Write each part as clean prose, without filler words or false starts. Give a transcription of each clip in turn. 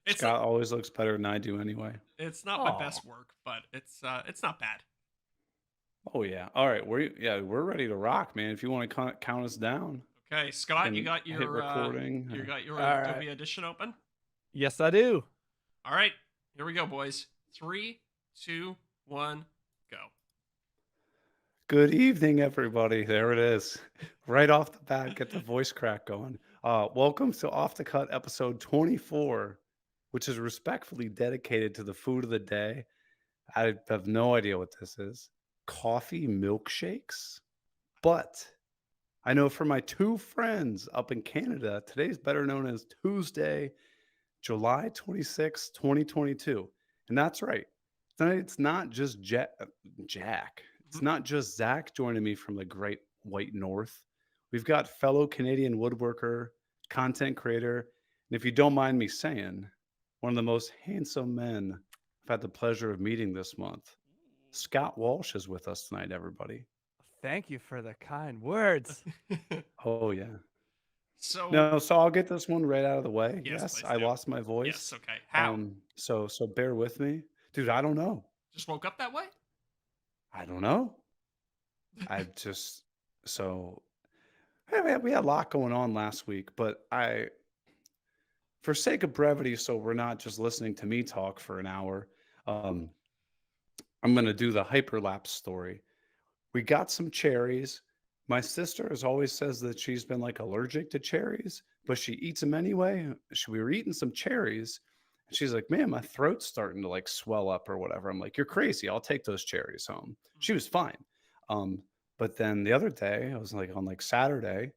It's Scott always looks better than I do anyway. it's not my Oh, best work, but it's not bad. Oh yeah. All right, we're ready to rock, man. If you want to count us down, Okay, I Scott, can hit recording. you got your all right. Adobe Edition open? Yes, I do. All right, here we go, boys. Three, two, one, go. Good evening, everybody. There it is. Right off the bat, get the voice crack going. Welcome to Off the Cut episode 24, which is respectfully dedicated to the food of the day. I have no idea what this is. Coffee milkshakes? But I know for my two friends up in Canada, today's better known as Tuesday, July 26th, 2022. And that's right. Tonight, it's not just Jack. It's Mhm. not just Zach joining me from the great white north. We've got fellow Canadian woodworker, content creator, and if you don't mind me saying, one of the most handsome men I've had the pleasure of meeting this month. Scott Walsh is with us tonight, everybody. Thank you for the kind words. Oh, yeah. So No, so I'll get this one right out of the way. yes, Yes, please I do. lost my Yes, voice. okay. How? So bear with me. Dude, I don't know. Just woke up that way? I don't know. I just so hey, we had a lot going on last week, but for sake of brevity, so we're not just listening to me talk for an hour, um, I'm gonna do the hyperlapse story. We got some cherries. My sister has always says that she's been like allergic to cherries, but she eats them anyway. We were eating some cherries, and she's like, "Man, my throat's starting to like swell up or whatever." I'm like, "You're crazy. I'll take those cherries home." She was fine. Um, but then the other day, I was like on like Saturday,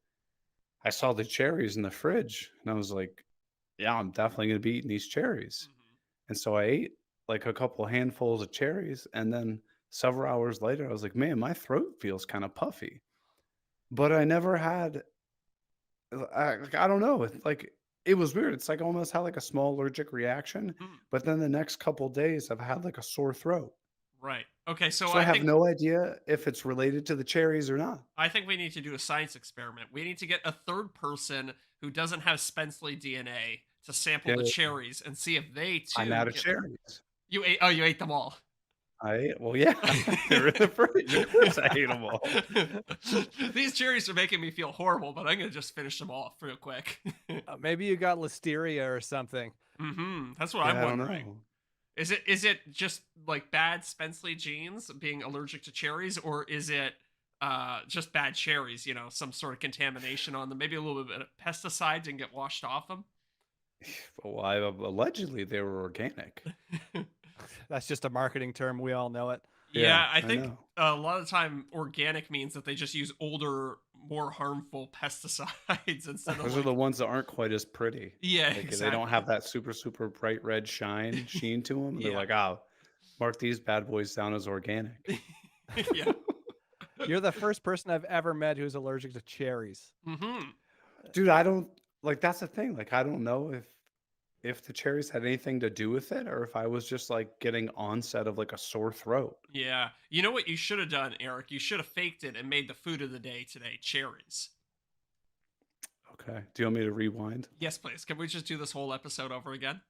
I saw the cherries in the fridge, and I was like, "Yeah, I'm definitely gonna be eating these cherries." Mhm. And so I ate like a couple handfuls of cherries, and then several hours later, I was like, "Man, my throat feels kind of puffy." But I never had I don't know, it's like it was weird. It's like I almost had like a small allergic reaction, Mhm. but then the next couple days I've had like a sore throat. Right. Okay, so So I have no idea if it's related to the cherries or not. I think we need to do a science experiment. We need to get a third person who doesn't have Spenceley DNA to sample Yeah, the cherries and see if they I'm too out of get. cherries. You ate them all. Well, yeah, they're in the fridge. Of course I ate them all. These cherries are making me feel horrible, but I'm gonna just finish them off real quick. Maybe you got listeria or something. That's what I'm Yeah, I don't wondering. know. Is it just like bad Spenceley genes being allergic to cherries, or is it just bad cherries? You know, some sort of contamination on them, maybe a little bit of pesticide didn't get washed off them. Well, allegedly they were organic. That's just a marketing term. We all know it. Yeah, Yeah, I I think know. a lot of the time organic means that they just use older, more harmful pesticides instead of Those are the like. ones that aren't quite as pretty. Yeah, Like, they don't have exactly. that super, super bright red sheen to them. They're Yeah. like, "Oh, mark these bad boys down as organic." Yeah. You're the first person I've ever met who's allergic to cherries. hmm Dude, I don't like, that's the thing, like, I don't know if the cherries had anything to do with it or if I was just, like, getting onset of, like, a sore throat. Yeah. You know what you should have done, Eric? You should have faked it and made the food of the day today cherries. Okay. Do you want me to rewind? Yes, please. Can we just do this whole episode over again?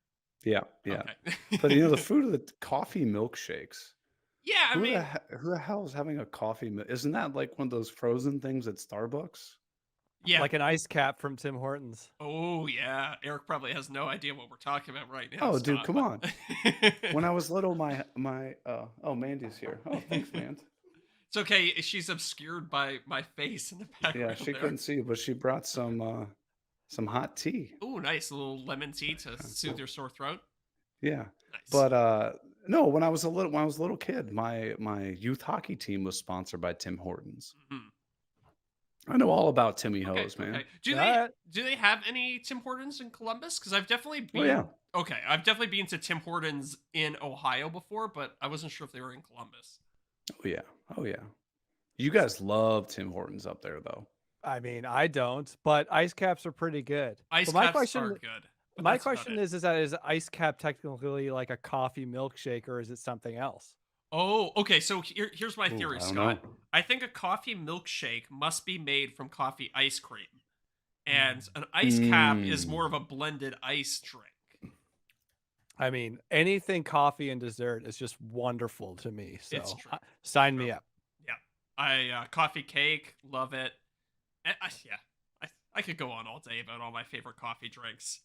Yeah, yeah. But, Okay. you know, the food of the coffee milkshakes. Yeah, I mean, Who the hell is having a coffee isn't that like one of those frozen things at Starbucks? yeah. Like an ice cap from Tim Hortons. Oh, yeah. Eric probably has no idea what we're talking about right now, Oh, dude, Scott, come but on. When I was little, oh, Mandy's here. Oh, thanks, man. it's okay. She's obscured by my face in the Yeah, background she there. couldn't see you, but she brought some hot tea. Oh, nice. A little lemon tea to soothe your sore throat. Yeah. Nice. But no, when I was a little kid, my youth hockey team was sponsored by Tim Hortons. Mhm. I know all about Timmy Okay, Hose, man. okay. Do All they right. do they have any Tim Hortons in Columbus? Because I've definitely Oh yeah. been. Okay, I've definitely been to Tim Hortons in Ohio before, but I wasn't sure if they were in Columbus. Oh yeah. Oh yeah. You guys love Tim Hortons up there though. I mean, I don't, but ice caps are pretty good. Ice But my caps are question good, but my that's about question it. is that is ice cap technically like a coffee milkshake or is it something else? Oh, okay. So here's my Ooh, theory, I don't Scott. know. I think a coffee milkshake must be made from coffee ice cream, and an ice cap is Mm. more of a blended ice drink. I mean, anything coffee and dessert is just wonderful to me. It's So true. sign True. me up. Yeah. Coffee cake, love it. Yeah. I could go on all day about all my favorite coffee drinks.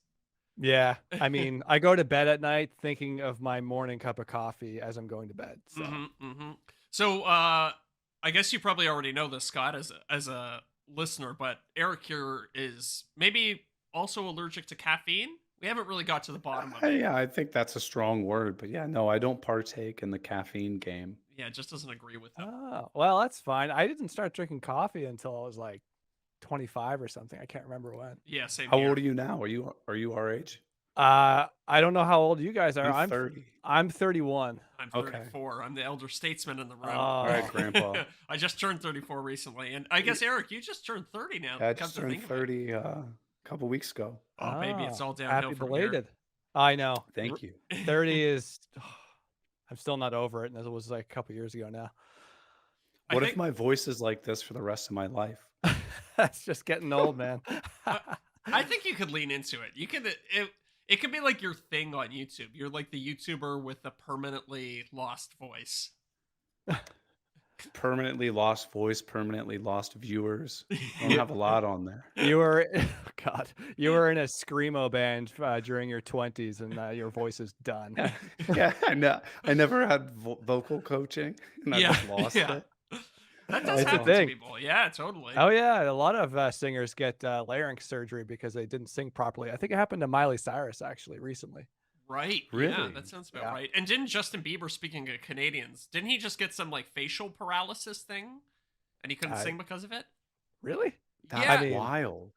Yeah. I mean, I go to bed at night thinking of my morning cup of coffee as I'm going to bed. So So, I guess you probably already know this, Scott, as a listener, but Eric here is maybe also allergic to caffeine. We haven't really got to the bottom of it. Yeah, I think that's a strong word, but yeah, no, I don't partake in the caffeine game. Yeah, it just doesn't agree with him. oh, well, that's fine. I didn't start drinking coffee until I was like 25 or something. I can't remember when. Yeah, same How here. old are you now? Are you our age? I don't know how old you guys are. I'm 30. I'm 31. I'm Okay. 34. I'm the elder statesman in the room. All right, Oh, Grandpa. I just turned 34 recently, and I guess Eric, you just turned 30 now. Yeah, I come just to turned think of it. 30 a couple weeks ago. Oh, baby, it's oh, all downhill happy from belated. I know. Thank you. 30 is. I'm still not over it, and it was like a couple years ago now. I What if think my voice is like this for the rest of my life? That's just getting old, man. I think you could lean into it. You could it could be like your thing on YouTube. You're like the YouTuber with the permanently lost voice. Permanently lost voice, permanently lost viewers. I don't have a lot on there. You were, God, you were in a screamo band during your 20s, and your voice is done. Yeah, I know. I never had vocal coaching, and I just lost yeah. it. That does It's a happen to thing. people. Yeah, totally. Oh yeah, a lot of singers get larynx surgery because they didn't sing properly. I think it happened to Miley Cyrus actually recently. Right. Yeah, Really? that sounds about Yeah. right. And didn't Justin Bieber, speaking of Canadians, didn't he just get some like facial paralysis thing, and he couldn't I- sing because of it? Really? That's Yeah. I mean- wild.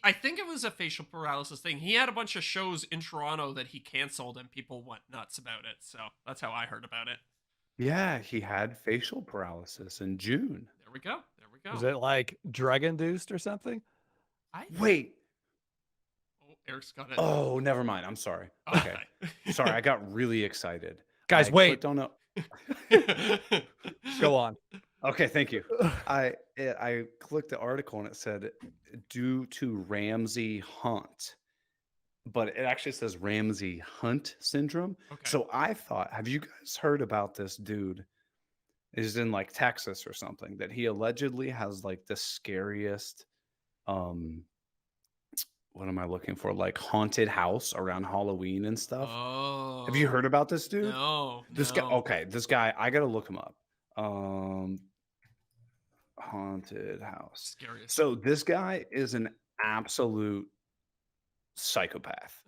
I think it was a facial paralysis thing. He had a bunch of shows in Toronto that he canceled, and people went nuts about it. So that's how I heard about it. Yeah, he had facial paralysis in June. There we go. There we go. Was it like drug induced or something? Wait. Oh, Eric's got it. Oh, never mind. I'm sorry. Okay. Sorry, I got really excited. Guys, I wait. clicked on a- Go on. Okay, thank you. I clicked the article and it said due to Ramsey Hunt, but it actually says Ramsey Hunt syndrome. Okay. So I thought, have you guys heard about this dude? Is in like Texas or something that he allegedly has like the scariest, what am I looking for? Like haunted house around Halloween and stuff. Oh. Have you heard about this dude? No. This guy, no. okay, this guy, I gotta look him up. Haunted house. Scariest. So this guy is an absolute psychopath.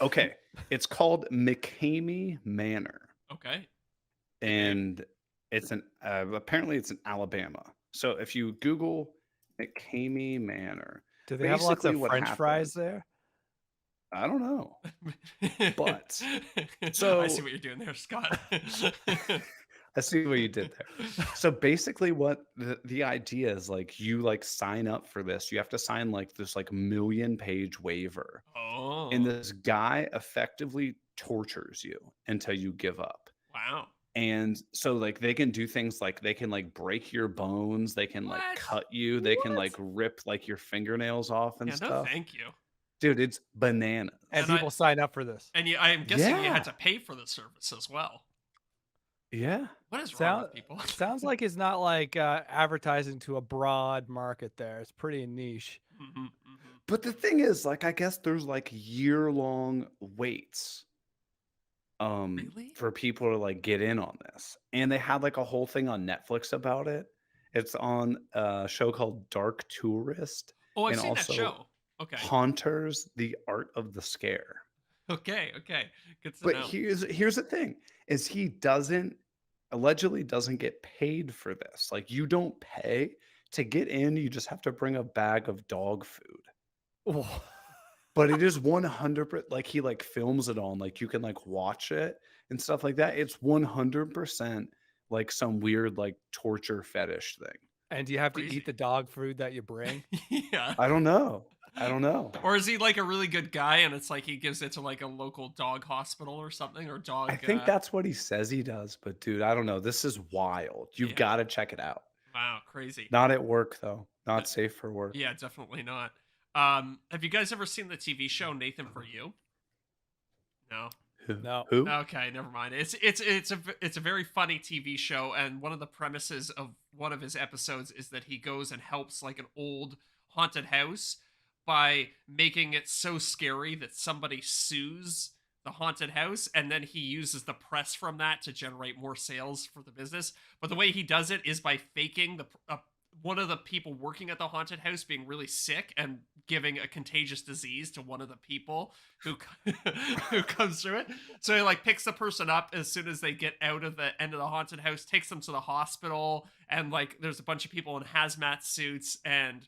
Okay, it's called McCamey Manor, Okay. and it's an apparently it's in Alabama. So if you Google McCamey Manor, Do they have lots basically of what French fries happened- there? I don't know. But, I so- see what you're doing there, Scott. I see what you did there. So basically what the idea is, like, you like sign up for this. You have to sign like this like 1,000,000-page waiver. Oh. And this guy effectively tortures you until you give up. Wow. And so like they can do things like they can like break your bones, they can like What? cut you, they can What? like rip like your fingernails off and Yeah, no, stuff. thank you. Dude, it's bananas. And And I- people sign up for this. And I'm guessing you Yeah. had to pay for the service as well. Yeah. What is wrong Sound, with people? sounds like it's not like advertising to a broad market there. It's pretty niche. Mhm, mhm. But the thing is, like, I guess there's like year-long waits Really? for people to like get in on this. And they had like a whole thing on Netflix about it. It's on a show called Dark Tourist, Oh, I've and seen that also show. Okay. Haunters, the Art of the Scare. Okay. Good to But know. here's the thing, is he allegedly doesn't get paid for this. Like, you don't pay to get in, you just have to bring a bag of dog food. But it is 100%, like, he like films it on, like, you can like watch it and stuff like that. It's 100% like some weird like torture fetish thing. And do you have to Crazy. eat the dog food that you bring? Yeah. I don't know. Or is he like a really good guy and it's like he gives it to like a local dog hospital or something, or dog? I think that's what he says he does, but dude, I don't know. This is wild. You've Yeah. got to check it out. Wow, crazy. Not at work though. Not safe for work. Yeah, definitely not. Have you guys ever seen the TV show Nathan for You? No. No. Who? Okay, never mind. It's a very funny TV show, and one of the premises of one of his episodes is that he goes and helps like an old haunted house by making it so scary that somebody sues the haunted house, and then he uses the press from that to generate more sales for the business. But the way he does it is by faking one of the people working at the haunted house being really sick and giving a contagious disease to one of the people who who comes through it. So he like picks the person up as soon as they get out of the end of the haunted house, takes them to the hospital, and like there's a bunch of people in hazmat suits, and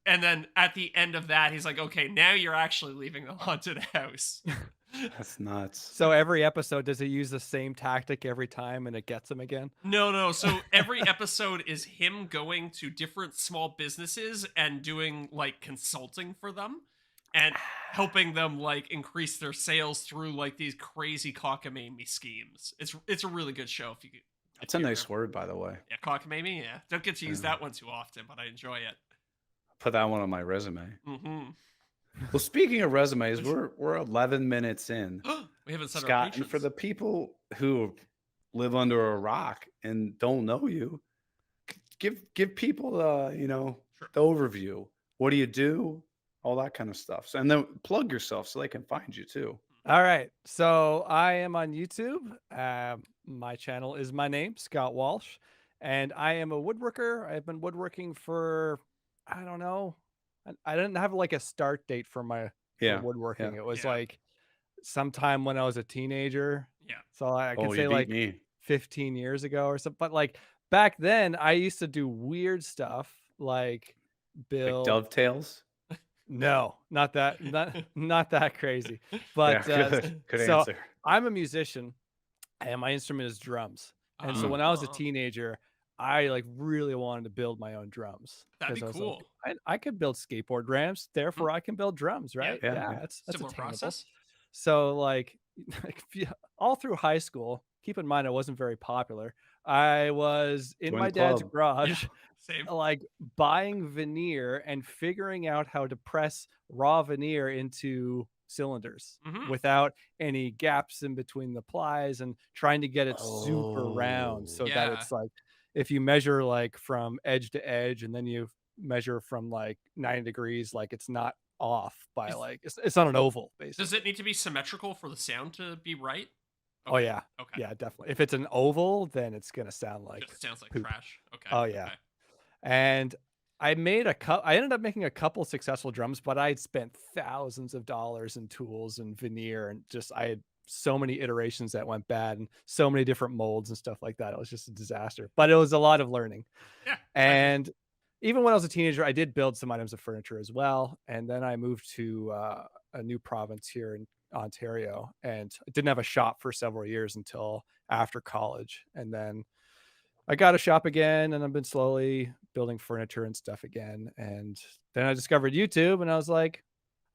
then at the end of that he's like, okay, now you're actually leaving the haunted house. That's nuts. So every episode, does he use the same tactic every time and it gets him again? No. So every episode is him going to different small businesses and doing like consulting for them and helping them like increase their sales through like these crazy cockamamie schemes. It's a really good show if you could. That's a nice word, by the way. Yeah, cockamamie. Yeah, don't get to use that one too often, but I enjoy it. Put that one on my resume. Mm-hmm. Well, speaking of resumes, we're 11 minutes in. We haven't said our Scott, and patrons. for the people who live under a rock and don't know you, give people Sure. the overview. What do you do? All that kind of stuff. So, and then plug yourself so they can find you too. All right. So I am on YouTube. My channel is my name, Scott Walsh, and I am a woodworker. I've been woodworking for, I don't know. I didn't have like a start date for my Yeah. woodworking. Yeah. It was Yeah. like sometime when I was a teenager. Yeah. So I can Oh, say you beat like me. 15 years ago or something. But like back then, I used to do weird stuff like Like build. dovetails. No, not that, not that crazy. Yeah, But good so answer. I'm a musician, and my instrument is drums. And so when I was a teenager, I like really wanted to build my own drums. That'd be 'cause I was cool. like, I could build skateboard ramps, therefore I can build drums, Yeah, right? yeah, Yeah, yeah. that's Similar attainable. process. So like, all through high school, keep in mind I wasn't very popular. I was in Join my the dad's club. garage, Same. like buying veneer and figuring out how to press raw veneer into cylinders Mhm. without any gaps in between the plies and trying to get it super round so that Yeah. it's like if you measure like from edge to edge and then you measure from like 90 degrees, like it's not off by like it's not an oval basically. Does it need to be symmetrical for the sound to be right? Oh yeah. Okay. Yeah, definitely. If it's an oval, then it's gonna sound like Just sounds like poop. trash. Okay. Oh yeah. Okay. And I ended up making a couple successful drums, but I had spent thousands of dollars in tools and veneer and just I had so many iterations that went bad and so many different molds and stuff like that. It was just a disaster. But it was a lot of learning. Yeah. And even when I was a teenager, I did build some items of furniture as well. And then I moved to a new province here in Ontario and didn't have a shop for several years until after college. And then I got a shop again and I've been slowly building furniture and stuff again. And then I discovered YouTube and I was like,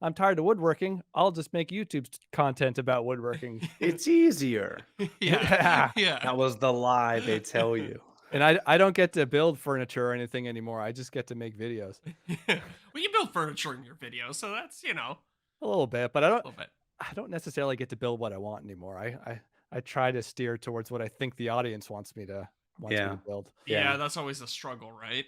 I'm tired of woodworking. I'll just make YouTube content about woodworking. It's easier. Yeah. Yeah. That was the lie they tell you. And I don't get to build furniture or anything anymore. I just get to make videos Well, you build furniture in your videos, so that's, a little bit, but a little bit. I don't necessarily get to build what I want anymore. I try to steer towards what I think the audience wants me to build. Yeah, that's always a struggle, right?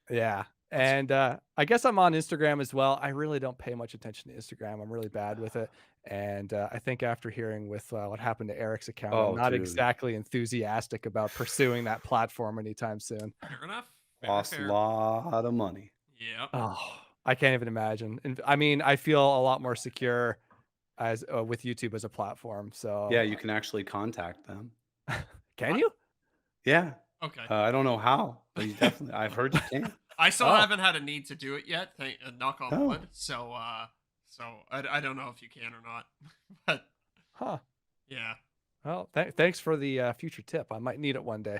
Yeah. And I guess I'm on Instagram as well. I really don't pay much attention to Instagram. I'm really bad with it. And I think after hearing with what happened to Eric's account, Oh, I'm not dude. exactly enthusiastic about pursuing that platform anytime soon. Fair enough. Fair, Lost a fair. lot of money. Yep. Oh, I can't even imagine. And I mean, I feel a lot more secure as with YouTube as a platform. So Yeah, you can actually contact them. can you? Yeah. Okay. I don't know how, but you definitely. I've heard you can. I still Oh. haven't had a need to do it yet. Knock on Oh. wood. So I don't know if you can or not. But Huh. yeah. Well, thanks for the future tip. I might need it one day.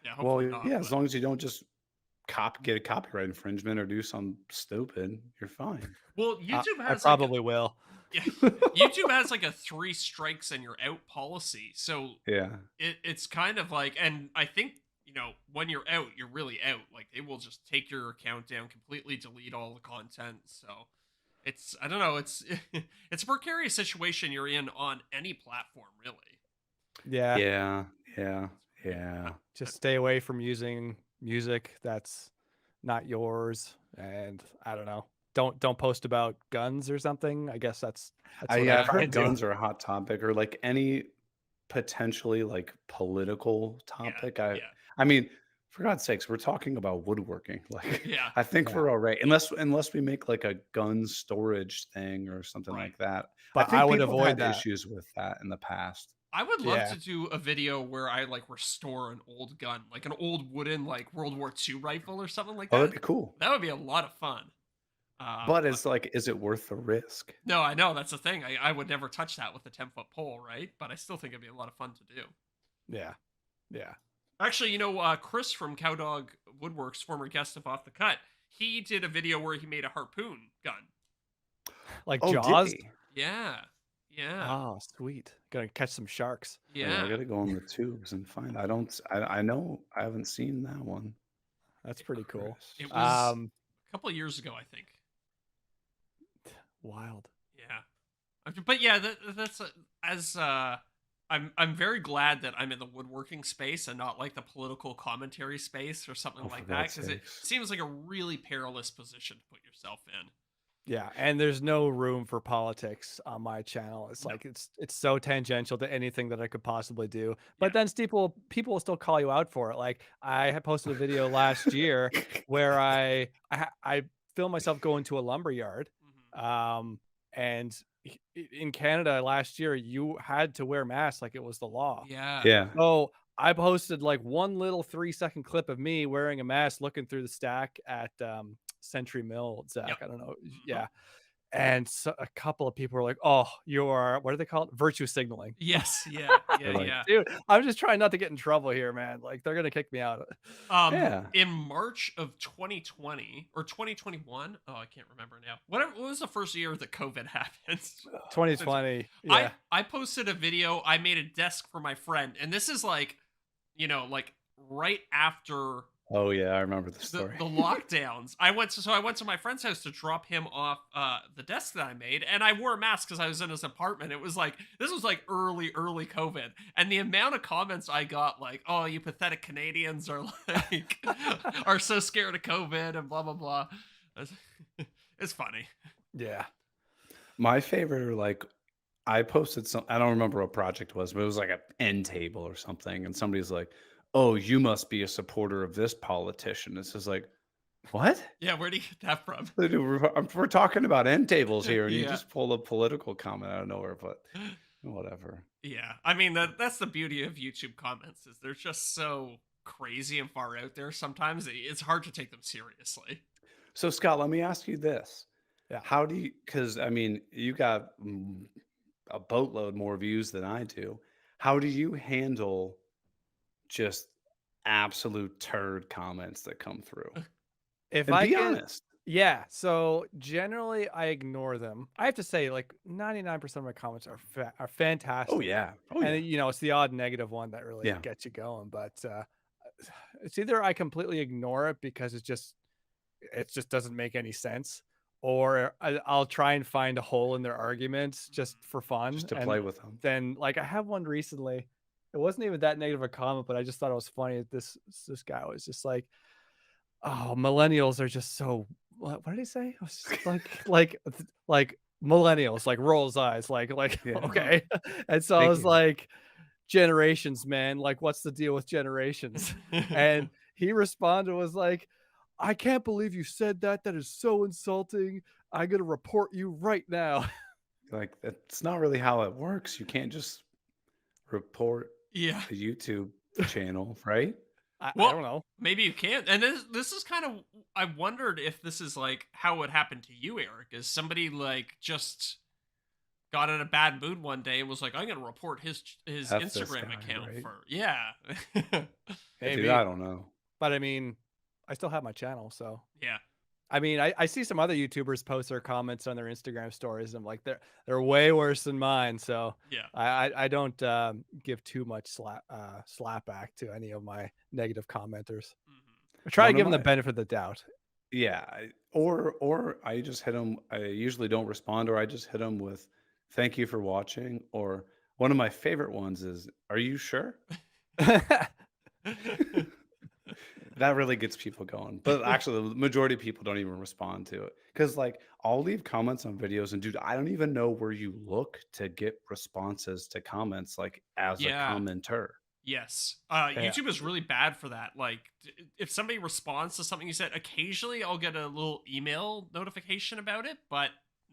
Yeah. Well, Hopefully not. yeah, as but- long as you don't just get a copyright infringement or do something stupid, you're fine. Well, YouTube I has probably will. yeah, YouTube has like a 3 strikes and you're out policy. So Yeah. it's kind of like, and I think, when you're out, you're really out. Like they will just take your account down, completely delete all the content. So I don't know, it's it's a precarious situation you're in on any platform, really. Yeah, Yeah, yeah, yeah. just stay away from using music that's not yours, and I don't know. Don't post about guns or something. I guess that's what I Yeah, I've try heard and do. guns are a hot topic, or like any potentially like political Yeah, topic. yeah, I mean, for God's sakes, we're talking about woodworking. Like, yeah, I think Yeah, we're all right, unless we make like a gun storage thing or something right. like that. I but I think would people have avoid had that. issues with that in the past. I would love Yeah, to do a video where I like restore an old gun, like an old wooden like World War II rifle or something like Oh, that'd that. be cool. That would be a lot of fun. But But it's like, is it worth the risk? no, I know that's the thing. I would never touch that with a 10-foot pole, right? But I still think it'd be a lot of fun to do. yeah, yeah. Actually, Chris from Cowdog Woodworks, former guest of Off the Cut, he did a video where he made a harpoon gun. Like Oh, did Jaws. he? Yeah, yeah, Oh, sweet. Gonna catch some sharks. Oh, yeah, I yeah. gotta go on the tubes and find. I know I haven't seen that one. That's pretty cool. Chris. It was a couple of years ago, I think. Wild. Yeah. But yeah, that's as I'm very glad that I'm in the woodworking space and not like the political commentary space or something Oh, for like that, God's because it sakes. seems like a really perilous position to put yourself in. Yeah, and there's no room for politics on my channel. It's No. like it's so tangential to anything that I could possibly do. Yeah. But then people will still call you out for it. Like I had posted a video last year where I filmed myself going to a lumber yard. Mhm. And in Canada last year you had to wear masks like it was the law. Yeah. Yeah. So I posted like one little 3-second clip of me wearing a mask looking through the stack at Century Mill, Zach. Yep. I don't know. Mhm. Yeah. And so a couple of people were like, "Oh, you are what do they call it? Virtue signaling." Yes. Yeah. They're Yeah. like, Yeah. Dude, I'm just trying not to get in trouble here, man. Like they're gonna kick me out. yeah. In March of 2020 or 2021, oh, I can't remember now. What was the first year that COVID happened? 2020. Yeah. I posted a video. I made a desk for my friend, and this is like, like right after Oh yeah, I remember the the, story. the lockdowns. I went to my friend's house to drop him off the desk that I made, and I wore a mask because I was in his apartment. This was like early COVID, and the amount of comments I got, like, "Oh, you pathetic Canadians are like are so scared of COVID," and blah blah blah. It's funny. Yeah. My favorite are like, I posted some. I don't remember what project it was, but it was like an end table or something, and somebody's like, "Oh, you must be a supporter of this politician." It's just like, what? Yeah, where do you get that from? Dude, we're talking about end tables here, and you Yeah. just pull a political comment out of nowhere. But whatever. Yeah, I mean that's the beauty of YouTube comments is they're just so crazy and far out there. Sometimes it's hard to take them seriously. So Scott, let me ask you this: Yeah. How do you? Because I mean, you got a boatload more views than I do. How do you handle just absolute turd comments that come through? If And I be get honest. Yeah, so generally I ignore them. I have to say, like 99% of my comments are Oh fantastic, yeah. Oh and yeah. it's the odd negative one that really Yeah. gets you going. But it's either I completely ignore it because it just doesn't make any sense, or I'll try and find a hole in their arguments just for fun. Just to And play with them. then, like, I have one recently. It wasn't even that negative a comment, but I just thought it was funny. This guy was just like, "Oh, millennials are just so." What did he say? It was just like millennials, like rolls eyes, like Yeah. okay. And so I Thank was you. like, generations, man. Like, what's the deal with generations? And he responded was like, I can't believe you said that. That is so insulting. I'm gonna report you right now. Like that's not really how it works. You can't just report Yeah. a YouTube channel, right? I Well, don't know. maybe you can't. And this is kind of I wondered if this is like how it happened to you, Eric. Is somebody like just got in a bad mood one day and was like, "I'm going to report his That's this Instagram guy, account right? for." Yeah. Maybe, Dude, I don't know. but I mean, I still have my channel, so Yeah. I mean, I see some other YouTubers post their comments on their Instagram stories, and I'm like, they're way worse than mine. So Yeah. I don't give too much slap back to any of my negative commenters. Mhm. I try to One of give them the my benefit of the doubt. Yeah, or I just hit them. I usually don't respond, or I just hit them with "Thank you for watching." Or one of my favorite ones is, "Are you sure?" That really gets people going. But actually, the majority of people don't even respond to it because, like, I'll leave comments on videos, and dude, I don't even know where you look to get responses to comments, like as a Yeah. commenter. Yes. Yeah. YouTube is really bad for that. Like, if somebody responds to something you said, occasionally I'll get a little email notification about it, but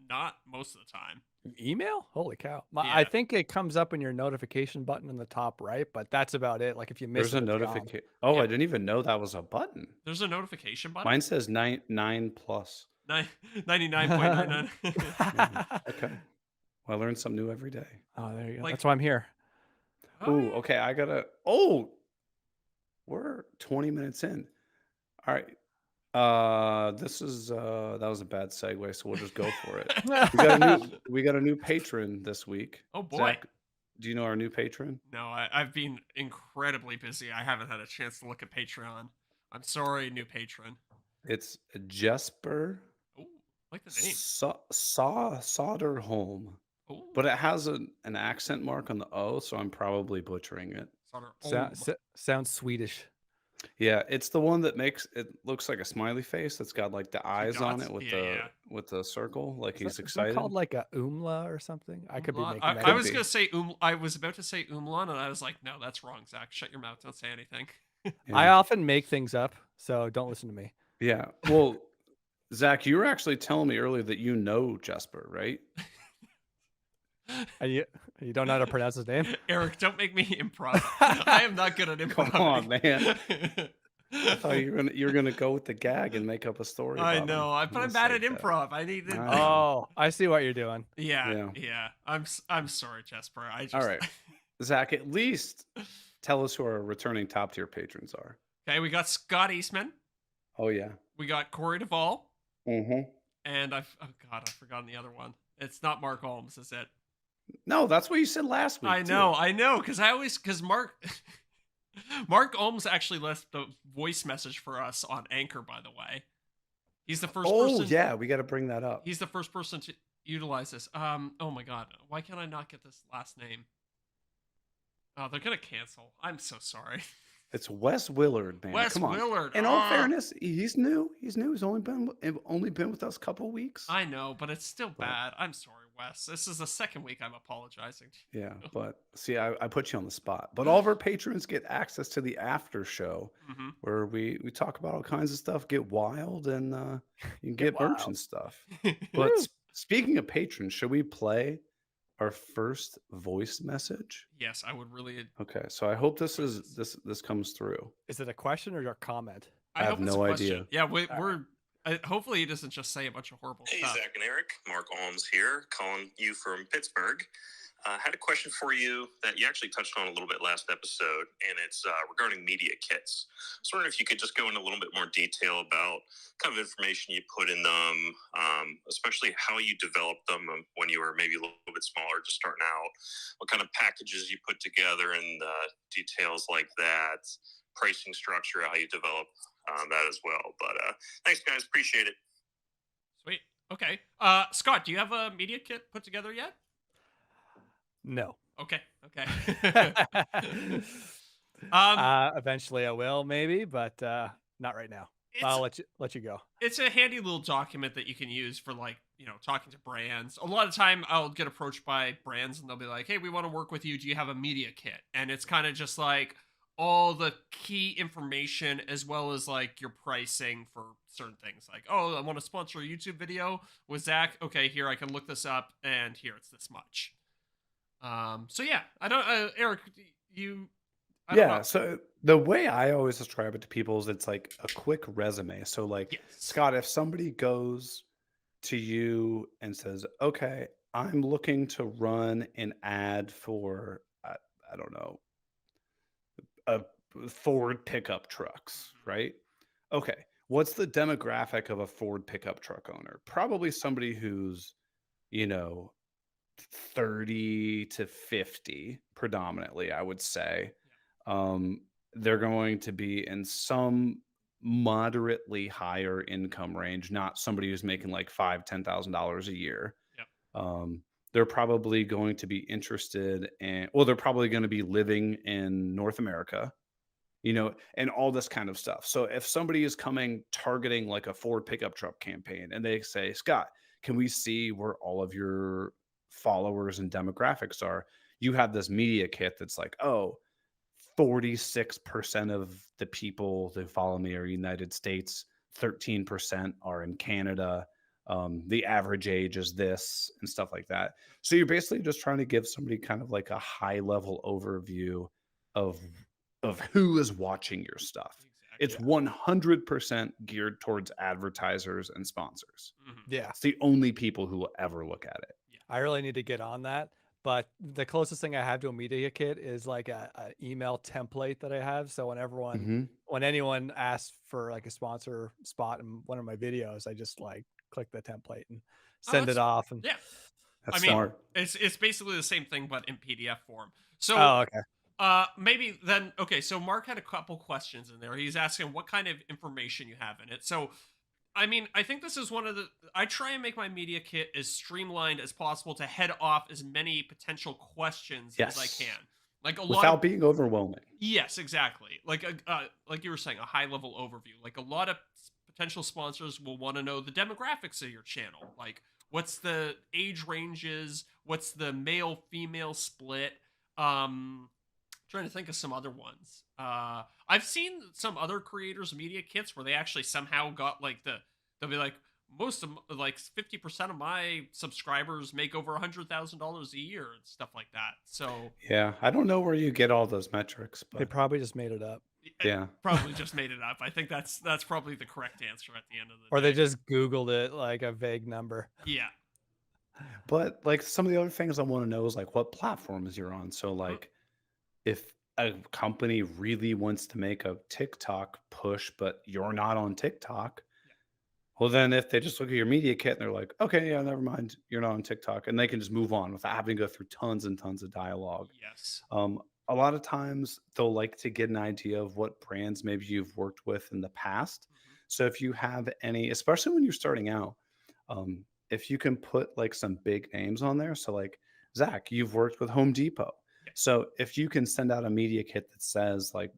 not most of the time. Email? Holy cow. I Yeah. think it comes up in your notification button in the top right, but that's about it. Like if you miss There's it, a it's gone. notification. Oh, Yeah. I didn't even know that was a button. There's a notification button. Mine says 9 plus. 99.99. Okay. Well, I learn something new every day. Oh, there you go. Like, That's why I'm here. oh, Ooh, yeah. okay. I gotta. Oh, we're 20 minutes in. All right. This is that was a bad segue, so we'll just go for it. We got a new patron this week. Oh boy. Zach, do you know our new patron? No, I've been incredibly busy. I haven't had a chance to look at Patreon. I'm sorry, new patron. It's Jesper Oh, like the name. Soderholm, Oh, but it has an accent mark on the O, so I'm probably butchering it. Sounds Swedish. Yeah, it's the one that makes it looks like a smiley face that's got like the eyes on dots? it with Yeah. the circle, like he's Is that excited. called like a umla or something? I could be Umlaut? making that I up. was be. gonna say I was about to say umlaut, and I was like, no, that's wrong, Zach. Shut your mouth. Don't say anything. I Yeah. often make things up, so don't listen to me. Yeah. Well, Zach, you were actually telling me earlier that you know Jesper, right? And you don't know how to pronounce his name? Eric, don't make me improv. I am not good at improv. Come on, man. I thought you were gonna go with the gag and make up a story. I about him. know, but I'm Let's bad say at that. improv. I need to. I know. Oh, I see what you're doing. Yeah. Yeah. I'm sorry, Jesper. I just. All right, Zach. At least tell us who our returning top tier patrons are. Okay, we got Scott Eastman. Oh yeah. We got Corey Duvall, Mm-hmm. and I've forgotten the other one. It's not Mark Holmes, is it? No, that's what you said last week. I know, because Mark Mark Ohms actually left the voice message for us on Anchor, by the way. He's the first person. Oh yeah, we got to bring that up. He's the first person to utilize this. Oh my god, why can't I not get this last name? Oh, they're gonna cancel. I'm so sorry. It's Wes Willard, man. Wes Come on. Willard. In all fairness, he's new. He's new. He's only been with us a couple weeks. I know, but it's still bad. I'm sorry, Wes. This is the second week I'm apologizing to you. Yeah, but see, I put you on the spot. But all of our patrons get access to the after show Mm-hmm. where we talk about all kinds of stuff, get wild, and you can get merch and stuff. But speaking of patrons, should we play our first voice message? Yes, I would really. Okay, so I hope this comes through. Is it a question or a comment? I have hope it's a no question. idea. Yeah, we're. Hopefully, he doesn't just say a bunch of horrible Hey, stuff. Zach and Eric. Mark Holmes here, calling you from Pittsburgh. Had a question for you that you actually touched on a little bit last episode, and it's regarding media kits. I was wondering if you could just go into a little bit more detail about kind of information you put in them, especially how you developed them when you were maybe a little bit smaller, just starting out, what kind of packages you put together, and details like that, pricing structure, how you develop that as well. But thanks, guys. Appreciate it. Sweet. Okay. Scott, do you have a media kit put together yet? No. Okay. Eventually I will, maybe, but not right now. I'll let you go. It's a handy little document that you can use for, like, talking to brands. A lot of time I'll get approached by brands and they'll be like, hey, we want to work with you. Do you have a media kit? And it's kind of just like all the key information as well as like your pricing for certain things. Like, oh, I want to sponsor a YouTube video with Zach. Okay, here, I can look this up and here it's this much. So yeah, I don't, Eric, I don't know. So the way I always describe it to people is it's like a quick resume. So like, Yes. Scott, if somebody goes to you and says, okay, I'm looking to run an ad for, I don't know, a Ford pickup trucks, right? Okay. What's the demographic of a Ford pickup truck owner? Probably somebody who's, 30 to 50 predominantly, I would say. They're going to be in some moderately higher income range, not somebody who's making like $5,000-$10,000 a year. Yep. They're probably going to be interested in, well, they're probably going to be living in North America, and all this kind of stuff. So if somebody is coming targeting like a Ford pickup truck campaign and they say, Scott, can we see where all of your followers and demographics are? You have this media kit that's like, oh, 46% of the people that follow me are United States, 13% are in Canada. The average age is this and stuff like that. So you're basically just trying to give somebody kind of like a high level overview of who is watching your stuff. It's Exactly. 100% geared towards advertisers and sponsors. Yeah. It's the only people who will ever look at it. I really need to get on that. But the closest thing I have to a media kit is like a email template that I have. So when anyone asks for like a sponsor spot in one of my videos, I just like click the template and send it off. And Yeah. That's I mean, smart. it's basically the same thing, but in PDF form. So okay. maybe then, okay, so Mark had a couple questions in there. He's asking what kind of information you have in it. So, I mean, I think this is I try and make my media kit as streamlined as possible to head off as many potential questions as I Yes. can. Like a lot Without of, being overwhelming. yes, exactly. Like like you were saying, a high level overview. Like a lot of potential sponsors will want to know the demographics of your channel. Like what's the age ranges, what's the male female split. Trying to think of some other ones. I've seen some other creators media kits where they actually somehow got like they'll be like most of like 50% of my subscribers make over $100,000 a year and stuff like that. So Yeah, I don't know where you get all those metrics, They but probably just made it up. yeah. probably just made it up. I think that's probably the correct answer at the end of the Or day. they just Googled it like a vague number. Yeah. But like some of the other things I want to know is like what platforms you're on. So like if a company really wants to make a TikTok push, but you're not on TikTok, well, then if they just look at your media kit and they're like, okay, yeah, never mind, you're not on TikTok, and they can just move on without having to go through tons and tons of dialogue. Yes. A lot of times they'll like to get an idea of what brands maybe you've worked with in the past. So if you have any, especially when you're starting out, if you can put like some big names on there. So like Zach, you've worked with Home Depot. So if you can send out a media kit that says like,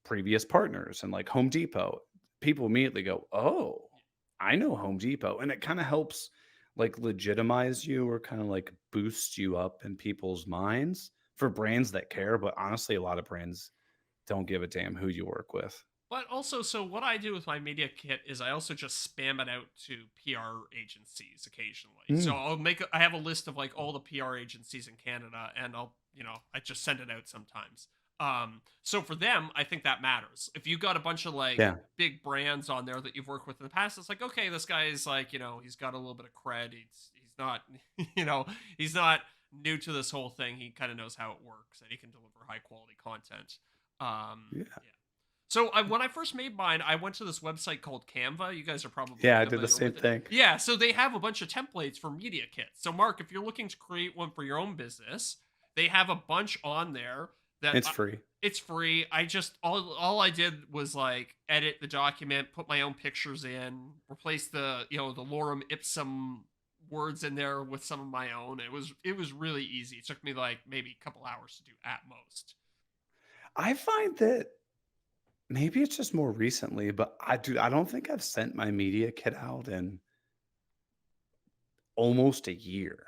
previous partners and like Home Depot, people immediately go, oh, I know Home Depot. And it kind of helps like legitimize you or kind of like boost you up in people's minds for brands that care. But honestly, a lot of brands don't give a damn who you work with. But also, so what I do with my media kit is I also just spam it out to PR agencies occasionally. So I have a list of like all the PR agencies in Canada, and I just send it out sometimes. So for them, I think that matters. If you got a bunch of like big brands on there that you've worked with in the past, it's like, okay, this guy is like, he's got a little bit of cred. He's not, he's not new to this whole thing. He kind of knows how it works, and he can deliver high quality content. Yeah. So when I first made mine, I went to this website called Canva. You guys are probably I did the same with it. thing. Yeah, so they have a bunch of templates for media kits. So Mark, if you're looking to create one for your own business, they have a bunch on there that It's free. It's free. I just all I did was like edit the document, put my own pictures in, replace the the lorem ipsum words in there with some of my own. It was really easy. It took me like maybe a couple hours to do at most. I find that maybe it's just more recently, but I don't think I've sent my media kit out in almost a year.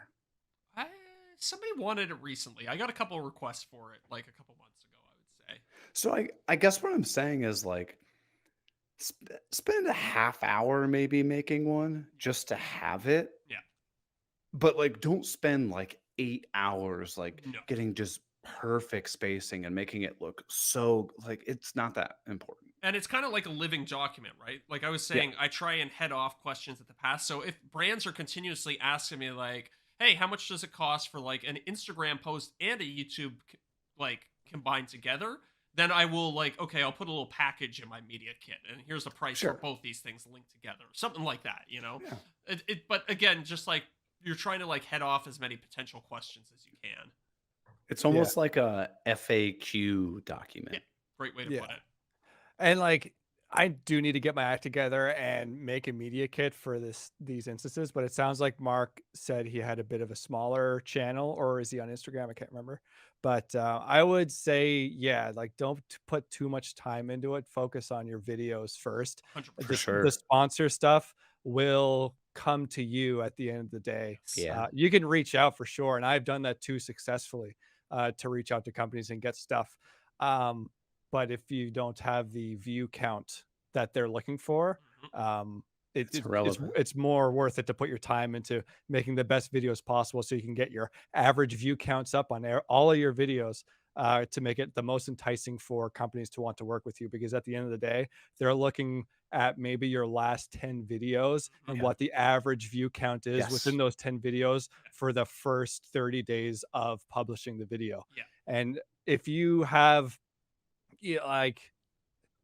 Somebody wanted it recently. I got a couple of requests for it like a couple months ago, I would say. So I guess what I'm saying is like spend a half hour maybe making one just to have it. Yeah. But like don't spend like 8 hours like No. getting just perfect spacing and making it look so like it's not that important. And it's kind of like a living document, right? Like I was saying, I try and head off questions at the past. So if brands are continuously asking me like, hey, how much does it cost for like an Instagram post and a YouTube like combined together? Then I will like, okay, I'll put a little package in my media kit, and here's the price for both these things linked together, something like that, Yeah. But again, just like you're trying to like head off as many potential questions as you can. It's almost like a FAQ document. Yeah, great way to put it. And like, I do need to get my act together and make a media kit for these instances, but it sounds like Mark said he had a bit of a smaller channel, or is he on Instagram? I can't remember. But I would say, yeah, like don't put too much time into it. Focus on your videos first. 100%. For The sure. sponsor stuff will come to you at the end of the day. Yeah. You can reach out for sure, and I've done that too successfully, to reach out to companies and get stuff. Um, but if you don't have the view count that they're looking for, Mhm. It's it's irrelevant. it's more worth it to put your time into making the best videos possible, so you can get your average view counts up on all of your videos, to make it the most enticing for companies to want to work with you. Because at the end of the day, they're looking at maybe your last 10 videos and Yeah. what the average view count is Yes. within those 10 videos for the first 30 days of publishing the video. Yeah. And if you have, like,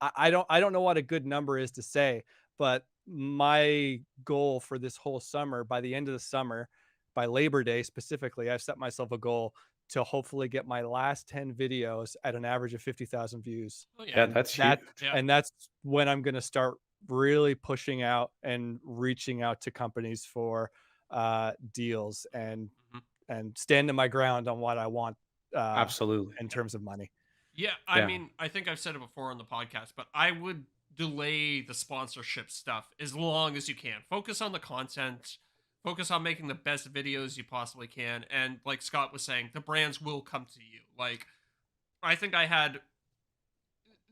I don't know what a good number is to say, but my goal for this whole summer, by the end of the summer, by Labor Day specifically, I've set myself a goal to hopefully get my last 10 videos at an average of 50,000 views. Oh, Yeah, yeah. And that's that huge. Yeah. and that's when I'm going to start really pushing out and reaching out to companies for deals, Mhm. and standing my ground on what I want, Absolutely. in terms of money. Yeah, I Yeah. mean, I think I've said it before on the podcast, but I would delay the sponsorship stuff as long as you can. Focus on the content, focus on making the best videos you possibly can, and like Scott was saying, the brands will come to you. Like, I think I had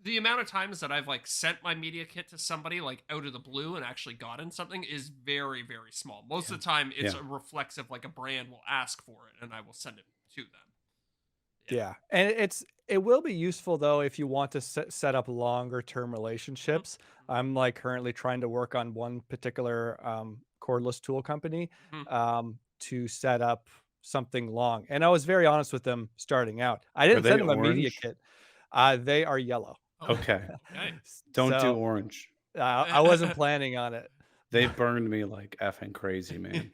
the amount of times that I've like sent my media kit to somebody like out of the blue and actually gotten something is very, very small. Most of the time, it's Yeah. a reflexive, like a brand will ask for it, and I will send it to them. Yeah. And it will be useful though if you want to set up longer term relationships. I'm like currently trying to work on one particular cordless tool company, Mhm. to set up something long. And I was very honest with them starting out. I Are didn't they send them a media orange? kit. They are yellow. Oh, Okay. okay. Don't do So orange. I wasn't planning on it. They burned me like effing crazy, man.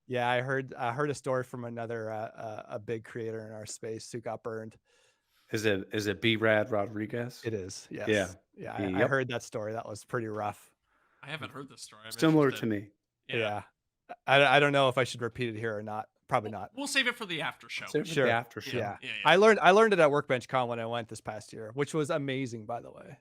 Yeah, I heard a story from another a big creator in our space who got burned. Is it B Rad Rodriguez? It is. Yes. Yeah. Yeah, I Yep. heard that story. That was pretty rough. I haven't heard this story. I'm Similar interested. to me. Yeah. I don't know if I should repeat it here or not. Probably not. We'll save it for the after show. Save it for Sure. the after show. Yeah. Yeah. I learned it at Workbench Con when I went this past year, which was amazing, by the way.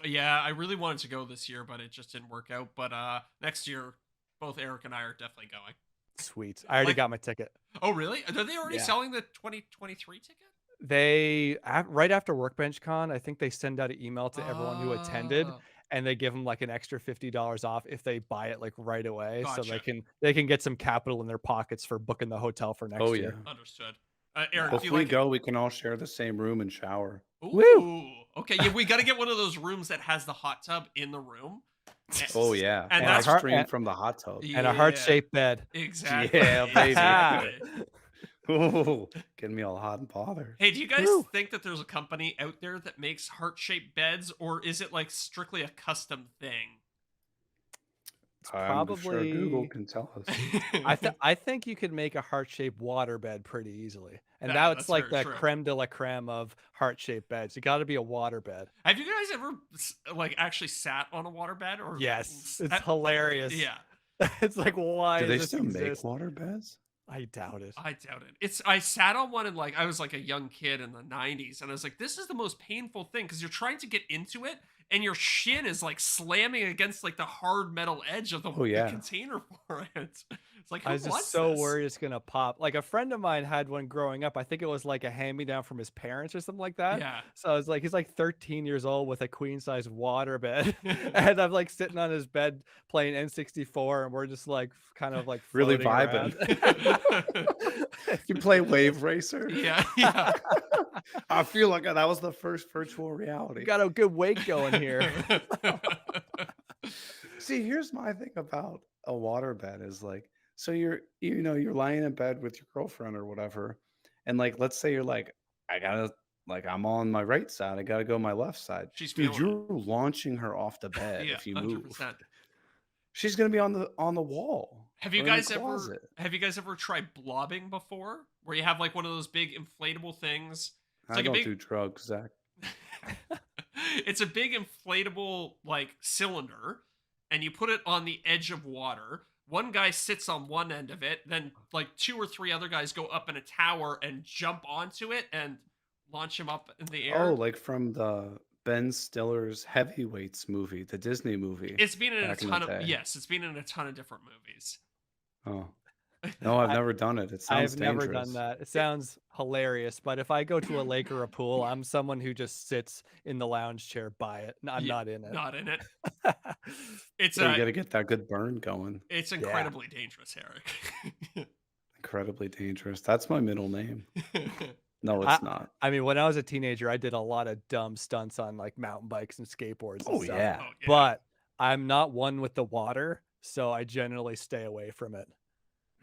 Yeah, I really wanted to go this year, but it just didn't work out. But next year, both Eric and I are definitely going. Sweet. I already Like- got my ticket. Oh, really? Are they already Yeah. selling the 2023 ticket? Right after Workbench Con, I think they send out an email to everyone who attended, Oh, and they give them like an extra $50 off if they buy it like right away, so Gotcha. they can get some capital in their pockets for booking the hotel for next Oh year. yeah. understood. Eric, Well, do if you we like go, we can all share the same room and shower. it? Woo! Ooh. Okay, yeah, we got to get one of those rooms that has the hot tub in the room. Oh yeah. And And that's- live stream from the hot tub. And a heart-shaped bed. Exactly. Yeah, baby. exactly. Ooh, getting me all hot and bothered. Hey, do you guys Woo. think that there's a company out there that makes heart-shaped beds, or is it like strictly a custom thing? I'm sure Google probably- can tell us. I think you could make a heart-shaped water bed pretty easily. And Yeah, that's that's like very the true. creme de la creme of heart-shaped beds. You got to be a water bed. Have you guys ever like actually sat on a water bed? Or Yes, it's I- hilarious. Yeah, It's like, why Do does they this still exist? make water beds? I doubt it. I doubt it. I sat on one and like I was like a young kid in the 90s, and I was like, this is the most painful thing because you're trying to get into it and your shin is like slamming against like the hard metal edge of the, Oh, yeah. the container for it. It's like, who I was wants just so this? worried it's gonna pop. Like a friend of mine had one growing up. I think it was like a hand-me-down from his parents or something like that. Yeah. So I was like, he's like 13 years old with a queen-size water bed, and I'm like sitting on his bed playing N64, and we're just like kind of like Really floating vibing. around. You play Wave Racer? Yeah, yeah. I feel like that was the first virtual reality. Got a good wake going here. See, here's my thing about a water bed is like, so you're lying in bed with your girlfriend or whatever, and like, let's say you're like, I'm on my right side, I gotta go my left side. She's Dude, feeling you're launching her off the bed Yeah, if you move. 100%. She's gonna be on the wall. Have you or in the guys ever closet. tried blobbing before? Where you have like one of those big inflatable things? I like a don't big- do drugs, Zach. It's a big inflatable like cylinder, and you put it on the edge of water. One guy sits on one end of it, then like 2 or 3 other guys go up in a tower and jump onto it and launch him up in the Oh, air. like from the Ben Stiller's Heavyweights movie, the Disney movie It's been in a back in the ton of day. yes, it's been in a ton of different movies. Oh, no, I've I, never done it. It sounds I've never done dangerous. that. It sounds hilarious, but if I go to a lake or a pool, I'm someone who just sits in the lounge chair by it. I'm Yeah, not in it. not in it. It's Yeah, you got to get that good burn going. it's Yeah. incredibly dangerous, Eric. Incredibly dangerous. That's my middle name. No, I, it's not. I mean, when I was a teenager, I did a lot of dumb stunts on like mountain bikes and skateboards and Oh stuff. yeah. Oh, yeah. But I'm not one with the water, so I generally stay away from it.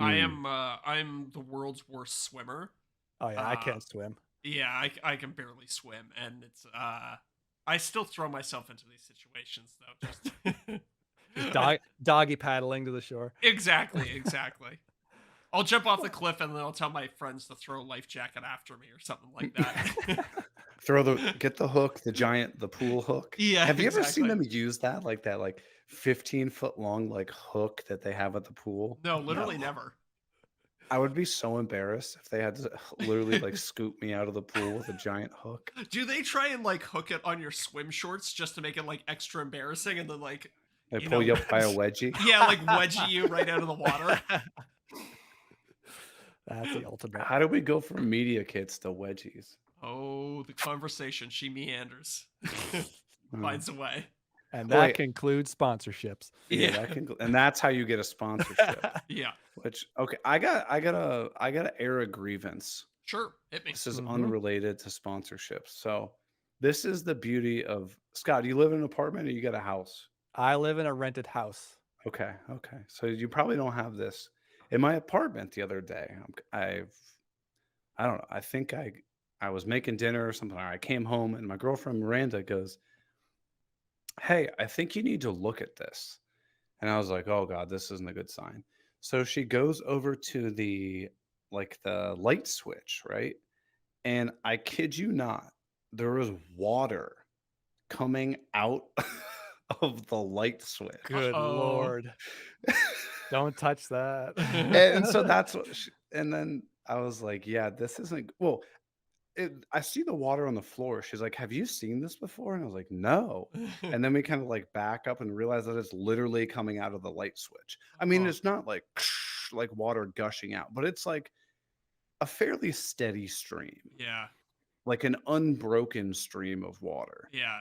Hmm. I'm the world's worst swimmer. Oh yeah, I Uh, can't swim. Yeah, I can barely swim, and it's I still throw myself into these situations though. Just Doggy paddling to the shore. exactly. I'll jump off the cliff and then I'll tell my friends to throw a life jacket after me or something like that. Get the hook, the pool hook. Yeah, Have you ever seen exactly. them use that? Like that, like 15-foot long like hook that they have at the pool? No, literally No. never. I would be so embarrassed if they had to literally like scoop me out of the pool with a giant hook. Do they try and like hook it on your swim shorts just to make it like extra embarrassing and then like They you pull know you up by a wedgie. yeah, like wedgie you right out of the water? That's the ultimate. How do we go from media kits to wedgies? Oh, the conversation. She meanders. Hmm. Finds a way. And that Wait. concludes sponsorships. Yeah, that can, and that's how you get a sponsorship. Yeah. Which okay, I gotta air a grievance. Sure. Hit me. This is Mhm. unrelated to sponsorships. So this is the beauty of Scott. Do you live in an apartment or you got a house? I live in a rented house. Okay, okay. So you probably don't have this. In my apartment the other day, I don't know. I think I was making dinner or something. I came home and my girlfriend Miranda goes, "Hey, I think you need to look at this." And I was like, "Oh God, this isn't a good sign." So she goes over to the light switch, right? And I kid you not, there was water coming out of the light switch. Good Uh-oh. Lord. Don't touch that. And so that's what and then I was like, yeah, this isn't well. I see the water on the floor. She's like, "Have you seen this before?" And I was like, "No." And then we kind of like back up and realize that it's literally coming out of the light switch. I mean, Oh. it's not like like water gushing out, but it's like a fairly steady stream, Yeah. like an unbroken stream of water. Yeah.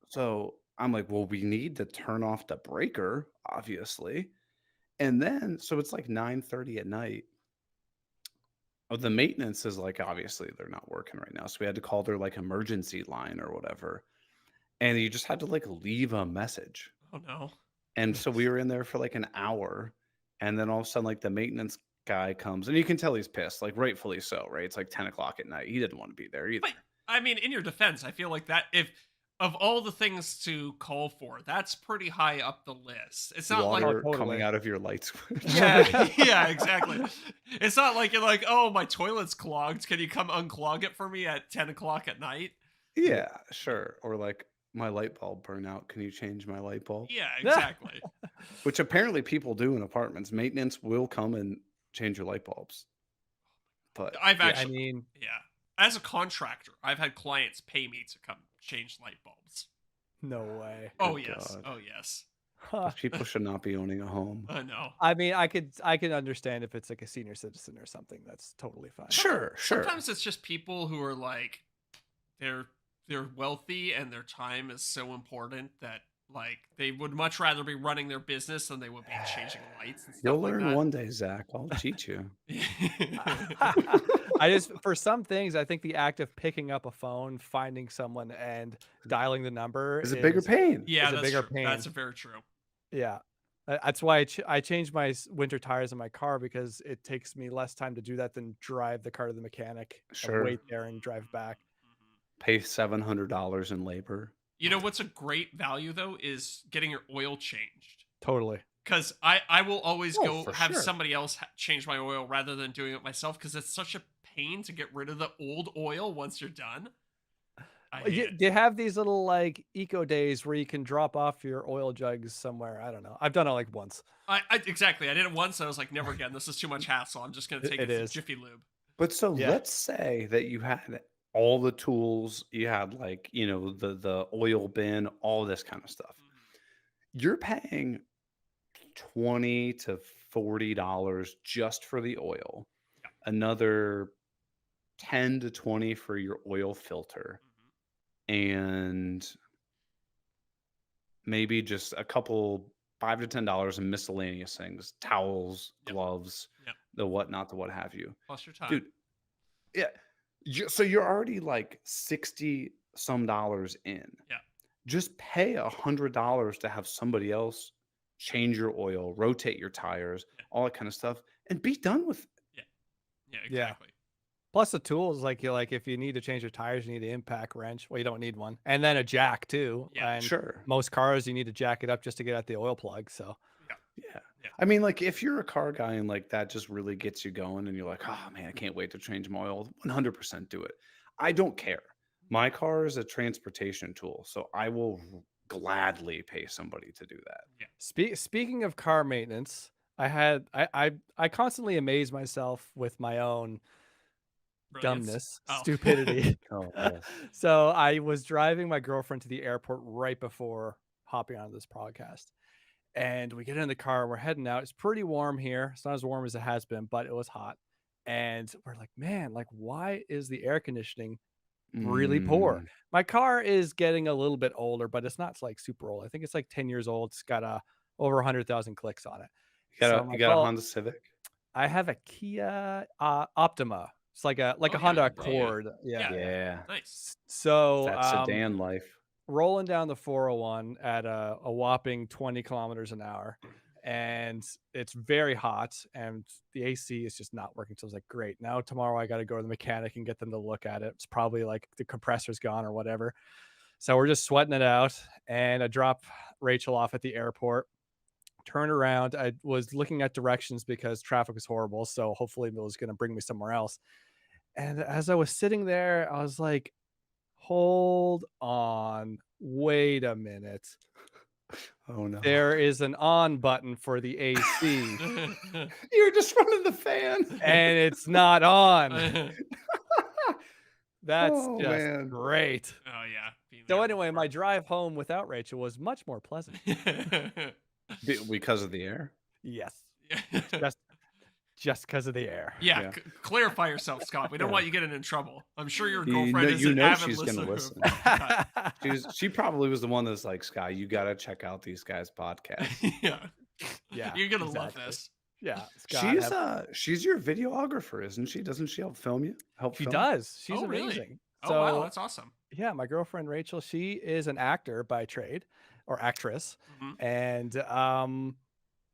So I'm like, well, we need to turn off the breaker, obviously. And then so it's like 9:30 at night. Oh, the maintenance is like obviously they're not working right now. So we had to call their like emergency line or whatever. And you just had to like leave a message. Oh no. And so we were in there for like an hour. And then all of a sudden, like the maintenance guy comes and you can tell he's pissed, like rightfully so, right? It's like 10 o'clock at night. He didn't want to be there either. But I mean, in your defense, I feel like that if of all the things to call for, that's pretty high up the list. It's not like Water totally. coming out of your light switch. yeah, yeah, exactly. It's not like you're like, oh, my toilet's clogged. Can you come unclog it for me at 10 o'clock at night? Yeah, sure. Or like my light bulb burned out. Can you change my light bulb? Yeah, exactly. Which apparently people do in apartments. Maintenance will come and change your light bulbs. But I've yeah, I actually, mean, yeah, as a contractor, I've had clients pay me to come change light bulbs. no way. Oh Good yes, God. oh yes. Huh. people should not be owning a home. I know. I mean, I could understand if it's like a senior citizen or something. That's totally fine. Sure. Sometimes it's just people who are like, they're wealthy and their time is so important that like they would much rather be running their business than they would be changing lights and stuff You'll like learn that. one day, Zach. I'll teach you. I just for some things, I think the act of picking up a phone, finding someone, and dialing the number It's a bigger pain. Yeah, It's a that's bigger true. pain. That's very true. Yeah. That's why I changed my winter tires in my car because it takes me less time to do that than drive the car to the mechanic, and Sure. wait there and drive back. Pay $700 in labor. You know what's a great value though is getting your oil changed. Totally. Because I will always Oh, go for have sure. somebody else change my oil rather than doing it myself because it's such a pain to get rid of the old oil once you're done. I hate it. They have these little like eco days where you can drop off your oil jugs somewhere. I don't know. I've done it like once. Exactly. I did it once. I was like, never again. This is too much hassle. I'm just gonna take It it to is. Jiffy Lube. But so Yeah. let's say that you had all the tools, you had like, the oil bin, all this kind of stuff. You're paying $20 to $40 just for the oil. Yeah. Another 10 to 20 for your oil filter, and maybe just a couple $5 to $10 in miscellaneous things, towels, Yep. gloves, Yep. the whatnot, the what have you. Plus your time. Dude, yeah. So you're already like 60 some dollars in. Yeah. Just pay $100 to have somebody else change your oil, rotate your tires, all that kind of stuff, and be done with it. Yeah, exactly. Plus the tools, like if you need to change your tires, you need an impact wrench. Well, you don't need one, and then a jack too. Yeah. And Sure. most cars you need to jack it up just to get at the oil plug. So Yeah. Yeah. I mean, like, if you're a car guy and like that just really gets you going and you're like, oh man, I can't wait to change my oil, 100% do it. I don't care. My car is a transportation tool, so I will gladly pay somebody to do that. Yeah. speaking of car maintenance, I constantly amaze myself with my own Brilliance. dumbness, Oh. stupidity. Oh, yes. So I was driving my girlfriend to the airport right before hopping on this podcast. And we get in the car, we're heading out. It's pretty warm here. It's not as warm as it has been, but it was hot. And we're like, man, like, why is the air conditioning really poor? Mm. My car is getting a little bit older, but it's not like super old. I think it's like 10 years old. It's got over 100,000 clicks on it. You So got I'm a, like, you got a well, Honda Civic? I have a Kia Optima. It's like a Oh, yeah. Honda Yeah. Accord. Yeah. Yeah. Nice. So That sedan life. rolling down the 401 at a whopping 20 kilometers an hour, and it's very hot, and the AC is just not working. So I was like, great, now tomorrow I got to go to the mechanic and get them to look at it. It's probably like the compressor's gone or whatever. So we're just sweating it out, and I drop Rachel off at the airport, turn around. I was looking at directions because traffic was horrible, so hopefully it was going to bring me somewhere else. And as I was sitting there, I was like, hold on, wait a minute. Oh no. There is an on button for the AC, You're just running the fan. and it's not on. That's Oh, just man. great. Oh yeah. Being So there anyway, my before. drive home without Rachel was much more pleasant. Because of the air? Yes, Yeah. just because of the air. Yeah. Clarify yourself, Scott. We don't Yeah. want you getting in trouble. I'm sure your You girlfriend know- is you an know avid she's gonna listener. listen. She probably was the one that's like, Sky, you got to check out these guys' podcasts. Yeah. Yeah, You're gonna love exactly. this. Yeah, Scott, She's your videographer, isn't she? Doesn't she help film you? she film? does. She's Oh, really? amazing. Oh So wow, that's awesome. yeah, my girlfriend Rachel, she is an actor by trade, or actress, Mhm. and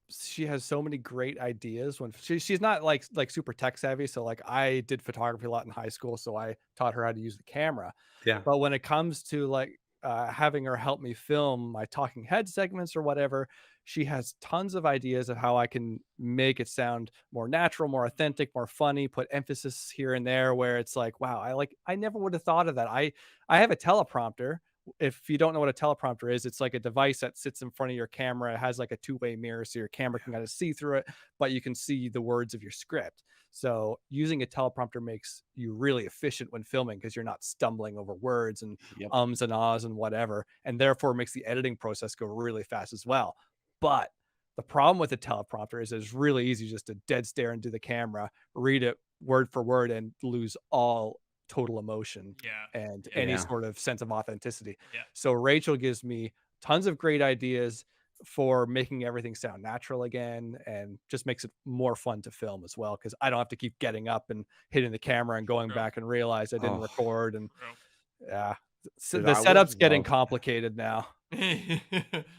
she has so many great ideas. When she's not like super tech savvy, so like I did photography a lot in high school, so I taught her how to use the camera. Yeah. But when it comes to like having her help me film my talking head segments or whatever, she has tons of ideas of how I can make it sound more natural, more authentic, more funny, put emphasis here and there where it's like, wow, I never would have thought of that. I have a teleprompter. If you don't know what a teleprompter is, it's like a device that sits in front of your camera. It has like a two-way mirror, so your camera can kind of see through it, but you can see the words of your script. So using a teleprompter makes you really efficient when filming because you're not stumbling over words and Yep. ums and ahs and whatever, and therefore makes the editing process go really fast as well. But the problem with the teleprompter is it's really easy just to dead stare into the camera, read it word for word, and lose all total emotion Yeah. and Yeah. any Yeah. sort of sense of authenticity. Yeah. So Rachel gives me tons of great ideas for making everything sound natural again, and just makes it more fun to film as well because I don't have to keep getting up and hitting the camera and going True. back and realize I didn't Oh. record. And True. yeah, so Dude, the I would setup's getting love- complicated now.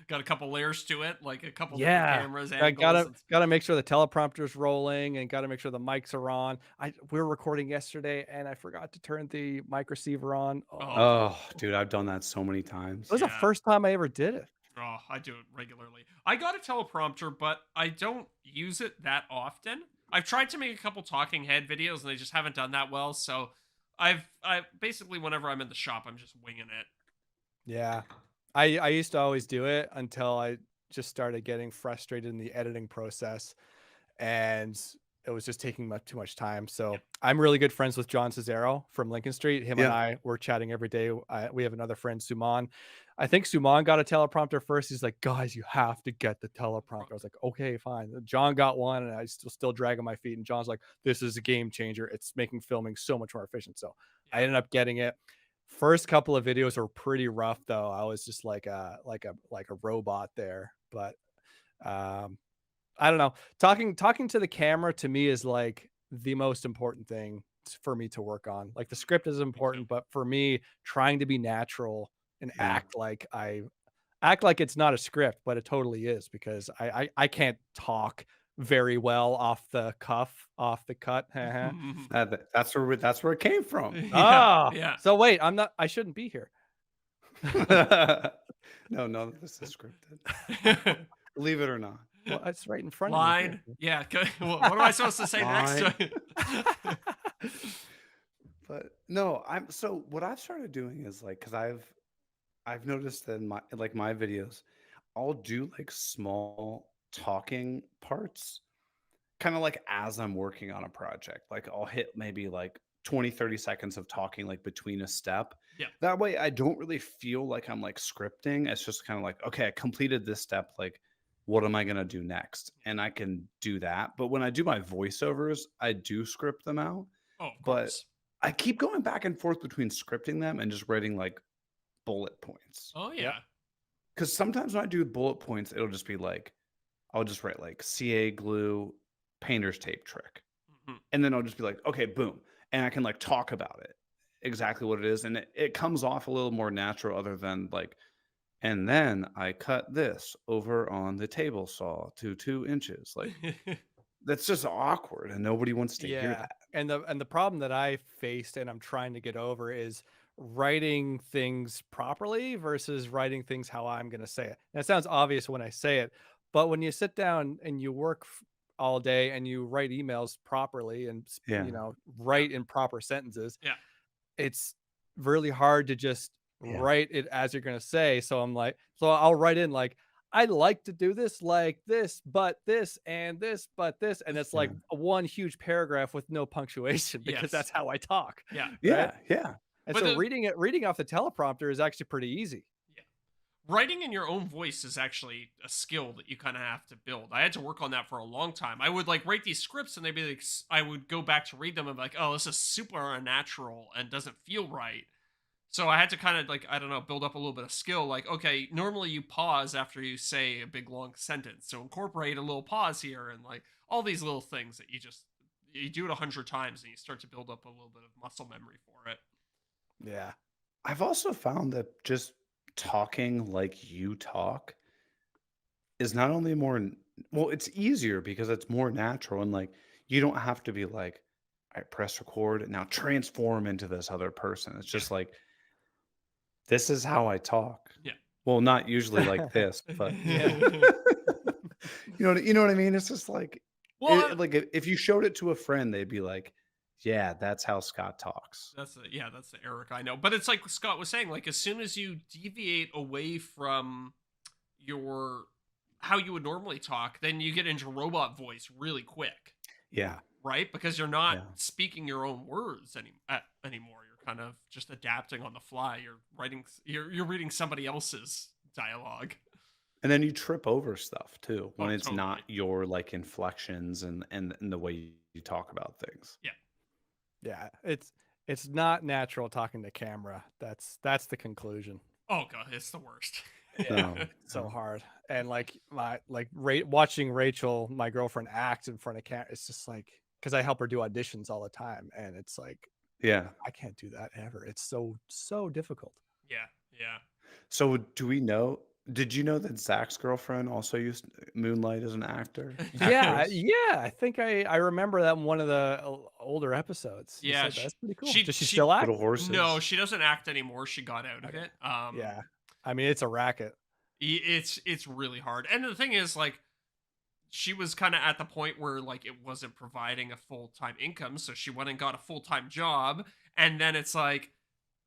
Got a couple layers to it, like a couple Yeah, different cameras. I Angles. gotta make sure the teleprompter's rolling and gotta make sure the mics are on. We were recording yesterday and I forgot to turn the mic receiver on. Oh, dude, I've done that so many times. It was the Yeah. first time I ever did it. Oh, I do it regularly. I got a teleprompter, but I don't use it that often. I've tried to make a couple talking head videos and they just haven't done that well. So I basically whenever I'm in the shop, I'm just winging it. Yeah. I used to always do it until I just started getting frustrated in the editing process, and it was just taking too much time. So Yeah. I'm really good friends with John Cesaro from Lincoln Street. Him and Yeah. I were chatting every day. We have another friend, Suman. I think Suman got a teleprompter first. He's like, guys, you have to get the teleprompter. I was like, okay, fine. John got one, and I still dragging my feet. And John's like, this is a game changer. It's making filming so much more efficient. So I ended up getting it. First couple of videos were pretty rough though. I was just like a robot there. But I don't know. Talking to the camera to me is like the most important thing for me to work on. Like the script is important, but for me, trying to be natural and Yeah. act like it's not a script, but it totally is, because I can't talk very well off the cuff, off the cut. That's where it came from. Ah, Yeah. so wait, I shouldn't be here. No, this is scripted. Believe it or not. Well, it's right in front Line. of me. Yeah. What am I supposed to say next? Line. But no, so what I've started doing is like, because I've noticed that in my videos, I'll do like small talking parts, kind of like as I'm working on a project. Like I'll hit maybe like 20-30 seconds of talking like between a step. Yeah. That way I don't really feel like I'm like scripting. It's just kind of like, okay, I completed this step. Like, what am I going to do next? And I can do that. But when I do my voiceovers, I do script them out. Oh, of But course. I keep going back and forth between scripting them and just writing like bullet points. Oh yeah. Because sometimes when I do bullet points, it'll just be like, I'll just write like CA glue painter's tape trick. Mhm. And then I'll just be like, okay, boom. And I can like talk about it, exactly what it is. And it comes off a little more natural, other than like, and then I cut this over on the table saw to 2 inches. Like, that's just awkward and nobody wants to hear that. And the problem that I faced and I'm trying to get over is writing things properly versus writing things how I'm going to say it. And it sounds obvious when I say it, but when you sit down and you work all day and you write emails properly and Yeah. write in proper sentences, Yeah. it's really hard to just Yeah. write it as you're going to say. So I'll write in like, I'd like to do this like this, but this and this, but this. And it's like one huge paragraph with no punctuation, because Yes. that's how I talk. Yeah. Yeah. Yeah. And But so reading off the teleprompter is actually pretty easy. Writing in your own voice is actually a skill that you kind of have to build. I had to work on that for a long time. I would like write these scripts and they'd be like, I would go back to read them and be like, oh, this is super unnatural and doesn't feel right. So I had to kind of like, I don't know, build up a little bit of skill. Like, okay, normally you pause after you say a big long sentence. So incorporate a little pause here and like all these little things that you do it 100 times and you start to build up a little bit of muscle memory for it. Yeah. I've also found that just talking like you talk is not only well, it's easier because it's more natural, and like you don't have to be like, I press record and now transform into this other person. It's just like, this is how I talk. Yeah. Well, not usually like this, but Yeah. you know what I mean? It's just like, Well, like if you showed it to a friend, they'd be like, yeah, that's how Scott talks. that's the Eric I know. But it's like Scott was saying, like as soon as you deviate away from your how you would normally talk, then you get into robot voice really quick, Yeah. right? Because you're not Yeah. speaking your own words anymore. You're kind of just adapting on the fly. You're reading somebody else's dialogue. And then you trip over stuff too when it's totally. not your like inflections and the way you talk about things. Yeah. It's not natural talking to camera. That's the conclusion. Oh god, it's the worst. No, So no. hard. And watching Rachel, my girlfriend, act in front of camera, it's just like, because I help her do auditions all the time, and it's like, Yeah. I can't do that ever. It's so difficult. Yeah. So did you know that Zach's girlfriend also used Moonlight as an actor? Yeah, Actress? yeah. I think I remember that in one of the older episodes. You Yeah, said that's pretty cool. she- Does she she- still act? Little horses. No, she doesn't act anymore. She got out of it. Yeah. I mean, it's a racket. It's really hard. And the thing is, like, she was kind of at the point where like it wasn't providing a full-time income, so she went and got a full-time job, and then it's like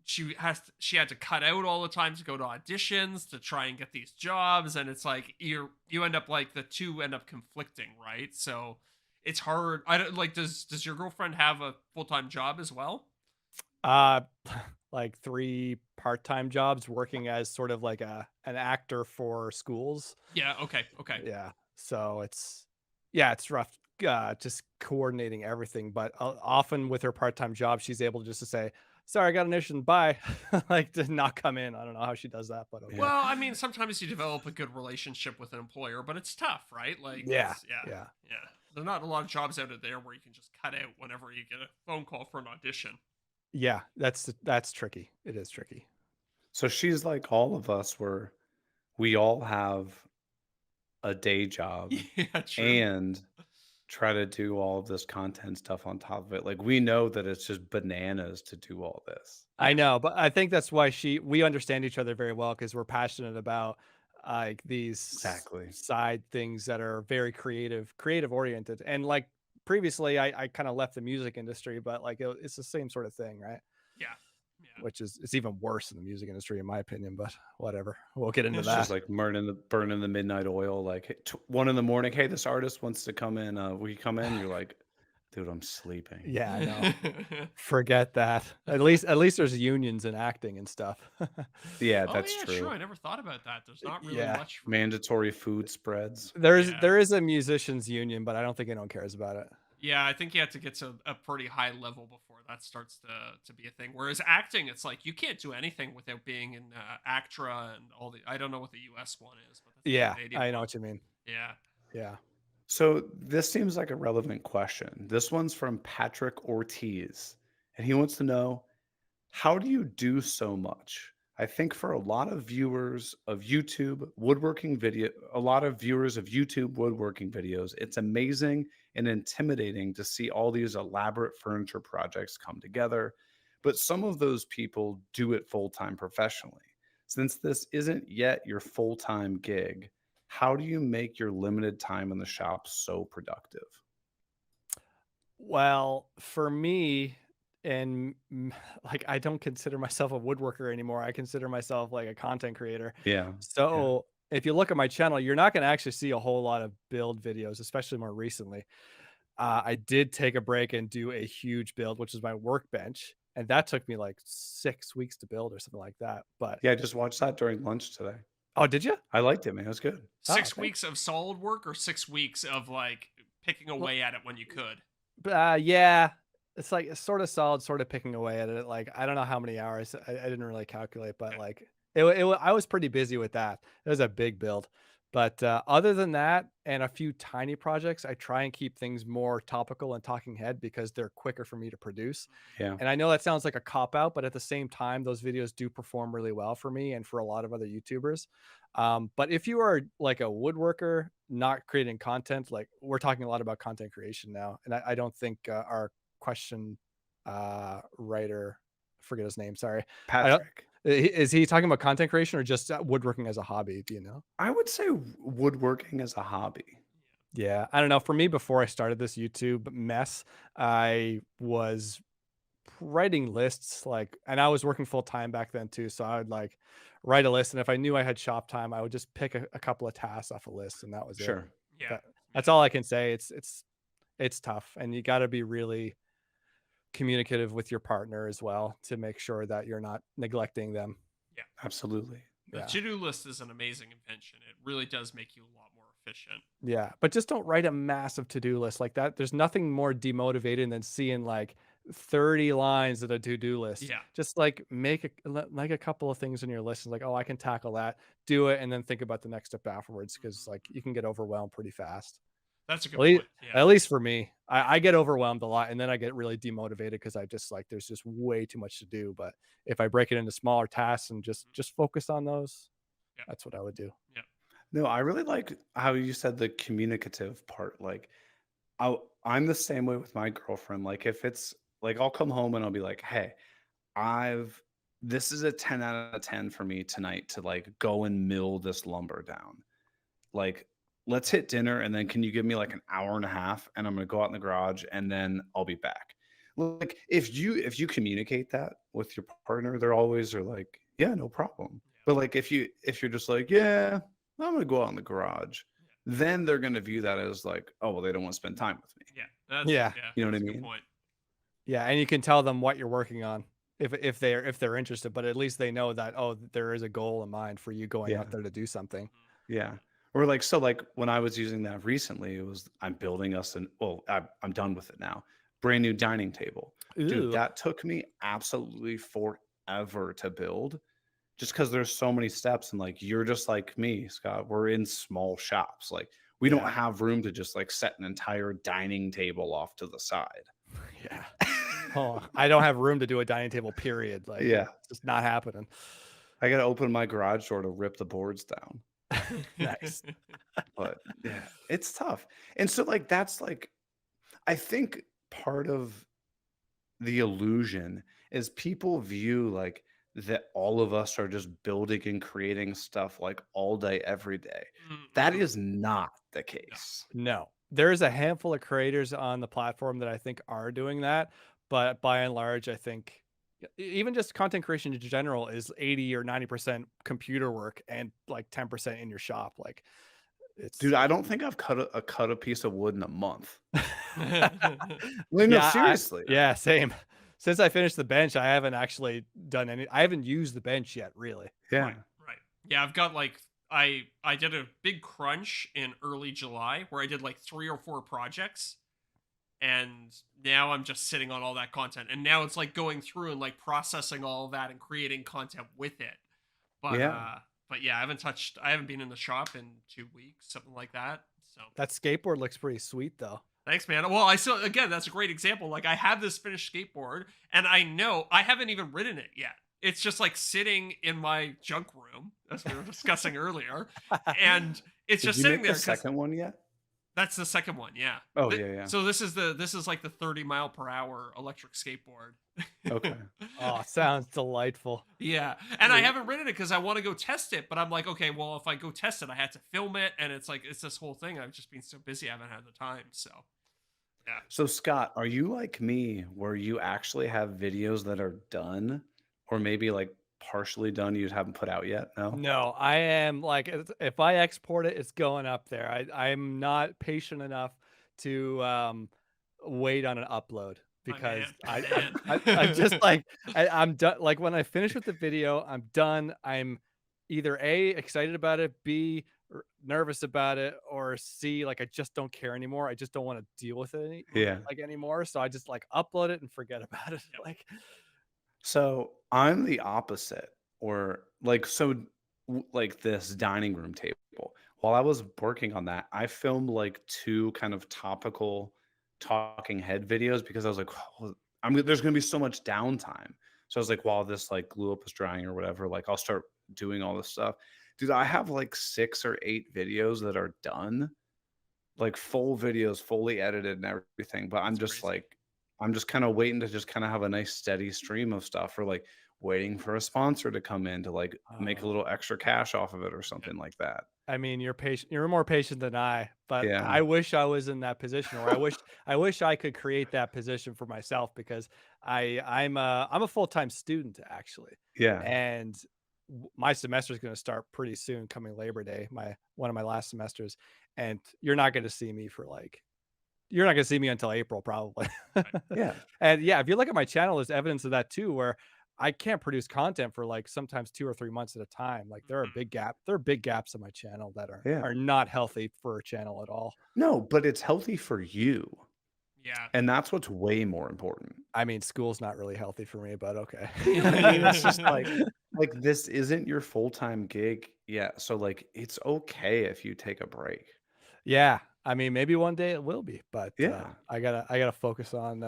she had to cut out all the time to go to auditions to try and get these jobs, and it's like you end up like the two end up conflicting, right? So it's hard. I don't like. Does your girlfriend have a full-time job as well? Uh, like 3 part-time jobs working as sort of like an actor for schools. Yeah. Okay. Okay. Yeah. So it's rough, just coordinating everything, but often with her part-time job, she's able just to say, "Sorry, I got an audition, bye." Like, to not come in. I don't know how she does that, but okay. Well, I mean, sometimes you develop a good relationship with an employer, but it's tough, right? Like, Yeah, yeah. There's not a lot of jobs out there where you can just cut out whenever you get a phone call for an audition. Yeah, that's tricky. It is tricky. So she's like all of us, where we all have a day job Yeah, true. and try to do all of this content stuff on top of it. Like, we know that it's just bananas to do all this. I Yeah. know, but I think that's why we understand each other very well because we're passionate about like these Exactly. side things that are very creative oriented. And like previously, I kind of left the music industry, but like it's the same sort of thing, right? Yeah. Yeah. Which is it's even worse in the music industry, in my opinion. But whatever, we'll get into It's that. just like burning the midnight oil. Like, hey, 1 in the morning, hey, this artist wants to come in. Will you come in? You're like, dude, I'm sleeping. Yeah, I know. Forget that. At least there's unions in acting and stuff. Yeah, Oh that's yeah, true. true. I never thought about that. There's not really Yeah. much for Mandatory food spreads. Yeah. There is a musicians union, but I don't think anyone cares about it. Yeah, I think you have to get to a pretty high level before that starts to be a thing. Whereas acting, it's like you can't do anything without being in ACTRA and all the. I don't know what the U.S. one is, but that's the Yeah, Canadian I know one. what you mean. Yeah. Yeah. So this seems like a relevant question. This one's from Patrick Ortiz, and he wants to know, how do you do so much? I think for a lot of viewers of YouTube woodworking video, a lot of viewers of YouTube woodworking videos, it's amazing and intimidating to see all these elaborate furniture projects come together. But some of those people do it full-time professionally. Since this isn't yet your full-time gig, how do you make your limited time in the shop so productive? Well, for me, like I don't consider myself a woodworker anymore. I consider myself like a content creator. Yeah. So if you look at my channel, you're not going to actually see a whole lot of build videos, especially more recently. I did take a break and do a huge build, which is my workbench, and that took me like 6 weeks to build or something like that. But Yeah, I just watched that during lunch today. oh, did you? I liked it, man. It was good. Oh, 6 thanks. weeks of solid work or 6 weeks of like picking away at it when you could. Yeah, it's like it's sort of solid, sort of picking away at it. Like I don't know how many hours. I didn't really calculate, but Okay. like I was pretty busy with that. It was a big build, but other than that, and a few tiny projects, I try and keep things more topical and talking head because they're quicker for me to produce. Yeah. And I know that sounds like a cop out, but at the same time, those videos do perform really well for me and for a lot of other YouTubers. But if you are like a woodworker, not creating content, like we're talking a lot about content creation now, and I don't think our question writer, I forget his name, sorry. Patrick. Is he talking about content creation or just woodworking as a hobby? Do you know? I would say woodworking as a hobby. Yeah, I don't know. For me, before I started this YouTube mess, I was writing lists and I was working full time back then too. So I would like write a list. And if I knew I had shop time, I would just pick a couple of tasks off a list and that was it. Sure. Yeah. That's all I can say. It's tough. And you got to be really communicative with your partner as well to make sure that you're not neglecting them. Absolutely. The to-do list is an amazing invention. It really does make you a lot more efficient. Yeah, but just don't write a massive to-do list like that. There's nothing more demotivating than seeing like 30 lines of a to-do list. Yeah. Just like make a couple of things in your list and like, oh, I can tackle that, do it, and then think about the next step afterwards because like you can get overwhelmed pretty fast. That's a good At least, point. Yeah. at least for me, I get overwhelmed a lot and then I get really demotivated because I just like there's just way too much to do. But if I break it into smaller tasks and just focus on those, Yeah. that's what I would do. Yeah. No, I really like how you said the communicative part. Like, I'm the same way with my girlfriend. Like, if it's like, I'll come home and I'll be like, hey, this is a 10 out of 10 for me tonight to like go and mill this lumber down. Like, let's hit dinner and then can you give me like an hour and a half and I'm going to go out in the garage and then I'll be back. like if you communicate that with your partner, they're always are like, yeah, no problem. But like if you're just like, yeah, I'm gonna go out in the garage, then they're gonna view that as like, oh well, they don't want to spend time with me. Yeah, Yeah. You know what I that's a good mean? point. Yeah, and you can tell them what you're working on if they're interested, but at least they know that, oh, there is a goal in mind for you going Yeah. out there to do something. Yeah. Or like so like when I was using that recently, it was I'm building us I'm done with it now. Brand new dining table. Dude, Ooh. that took me absolutely forever to build just because there's so many steps and like you're just like me, Scott. We're in small shops. Like we don't Yeah. have room to just like set an entire dining table off to the side. Yeah. Oh, I don't have room to do a dining table, period. Like, Yeah. it's just not happening. I gotta open my garage door to rip the boards down. Nice. But yeah, it's tough. And so like that's like I think part of the illusion is people view like that all of us are just building and creating stuff like all day every day. That Mhm. is not the case. No. There's a handful of creators on the platform that I think are doing that, but by and large, I think even just content creation in general is 80 or 90% computer work and like 10% in your shop. Like it's Dude, I don't think I've cut a piece of wood in a month. Like, no, yeah, seriously. yeah, same. Since I finished the bench, I haven't actually done any. I haven't used the bench yet, really. Yeah. Right. Yeah, I've got like I did a big crunch in early July where I did like 3 or 4 projects, and now I'm just sitting on all that content, and now it's like going through and like processing all of that and creating content with it. But Yeah. but yeah, I haven't been in the shop in 2 weeks, something like that. So That skateboard looks pretty sweet, though. thanks, man. Well, I still, again, that's a great example. Like I have this finished skateboard, and I know I haven't even ridden it yet. It's just like sitting in my junk room, as we were discussing earlier, and it's Did just you sitting make there the 'cause second one yet? that's the second one. Yeah. Oh, yeah. So this is like the 30-mile-per-hour electric skateboard. Okay. Oh, sounds delightful. Yeah, and I haven't ridden it because I want to go test it, but I'm like, okay, well, if I go test it, I had to film it, and it's like it's this whole thing. I've just been so busy, I haven't had the time. So yeah. So Scott, are you like me where you actually have videos that are done or maybe like partially done you haven't put out yet? No? No, I am like if I export it, it's going up there. I'm not patient enough to wait on an upload My because man, I, my I'm just man. like I'm done. Like when I finish with the video, I'm done. I'm either A, excited about it, B, nervous about it, or C, like I just don't care anymore. I just don't want to deal with it Yeah. anymore. So I just like upload it and forget about it. Yep. Like So I'm the opposite, or like like this dining room table. While I was working on that, I filmed like two kind of topical talking head videos because I was like, well, there's gonna be so much downtime. So I was like, while this like glue up is drying or whatever, like I'll start doing all this stuff. Dude, I have like 6 or 8 videos that are done, like full videos, fully edited and everything. But I'm That's just crazy. like, I'm just kind of waiting to just kind of have a nice steady stream of stuff, or like waiting for a sponsor to come in to like make a oh, little extra cash off of it or something like that. I mean, you're patient. You're more patient than I, but Yeah. I wish I was in that position, or I wish I could create that position for myself because I'm a full-time student actually, Yeah. and my semester is going to start pretty soon, coming Labor Day, one of my last semesters, and you're not going to see me until April probably. Yeah. And yeah, if you look at my channel, there's evidence of that too, where I can't produce content for like sometimes 2 or 3 months at a time. Like there are big gaps in my channel that Yeah. are not healthy for a channel at all. No, but it's healthy for you. Yeah. And that's what's way more important. I mean, school's not really healthy for me, but okay. I mean, it's just like this isn't your full-time gig yet. So like it's okay if you take a break. Yeah, I mean, maybe one day it will be, but Yeah. I gotta focus on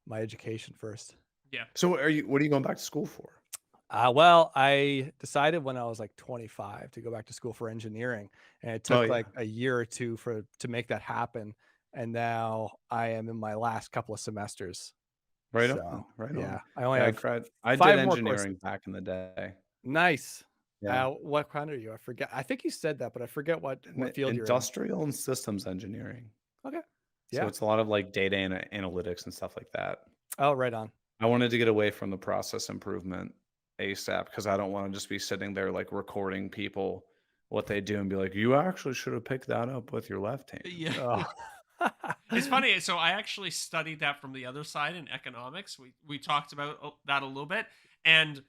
my education first. Yeah. So what are you going back to school for? Well, I decided when I was like 25 to go back to school for engineering, and it Oh took yeah. like a year or two to make that happen. And now I am in my last couple of semesters. Right So on. Right yeah, on. I only Yeah, have I did 5 more courses. engineering back in the day. Nice. Yeah. What kind are you? I forget. I think you said that, but I forget what field you're in. Industrial and systems engineering. Okay. So Yeah. it's a lot of like data analytics and stuff like that. Oh, right on. I wanted to get away from the process improvement ASAP because I don't want to just be sitting there like recording people what they do and be like, you actually should have picked that up with your left hand. Yeah. Oh. It's funny. So I actually studied that from the other side in economics. We talked about that a little bit, and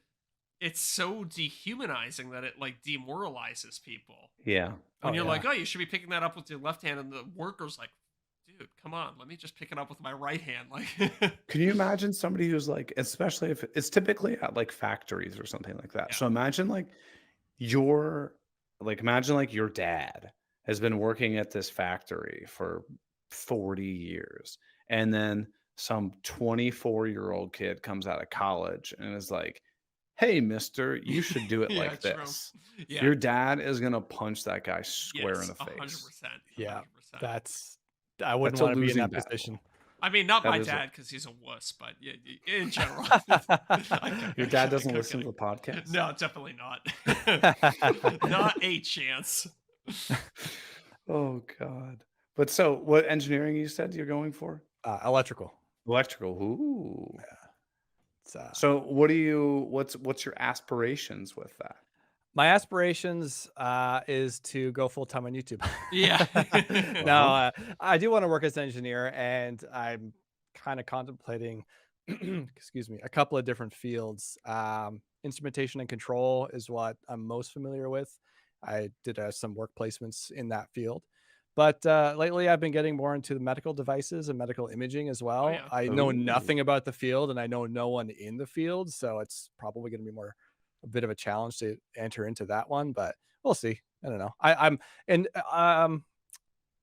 it's so dehumanizing that it like demoralizes people Yeah. when Oh, you're like, yeah. oh, you should be picking that up with your left hand, and the worker's like, dude, come on, let me just pick it up with my right hand. Like, Can you imagine somebody who's like, especially if it's typically at like factories or something like that. yeah, So imagine like your imagine like your dad has been working at this factory for 40 years and then some 24-year-old kid comes out of college and is like, hey mister, you should do it yeah, like true. this. Yeah, Your dad is gonna punch that guy square in yes, the face. 100%, Yeah. 100%. I wouldn't That's a want to be in losing that battle. position. I mean, not That my is a, dad because he's a wuss, but yeah, in general. your dad doesn't I'm listen to kidding. the podcast. No, definitely not. Not a chance. Oh God. But so what engineering you said you're going for? Electrical. Electrical. Ooh. It's, So what do you what's your aspirations with that? my aspirations is to go full time on YouTube. Yeah. No, Uh-huh. I do want to work as an engineer, and I'm kind of contemplating, excuse me, a couple of different fields. Instrumentation and control is what I'm most familiar with. I did some work placements in that field. But lately, I've been getting more into the medical devices and medical imaging as Oh well. yeah. I know Ooh. nothing about the field, and I know no one in the field, so it's probably going to be a bit of a challenge to enter into that one. But we'll see. I don't know. I'm and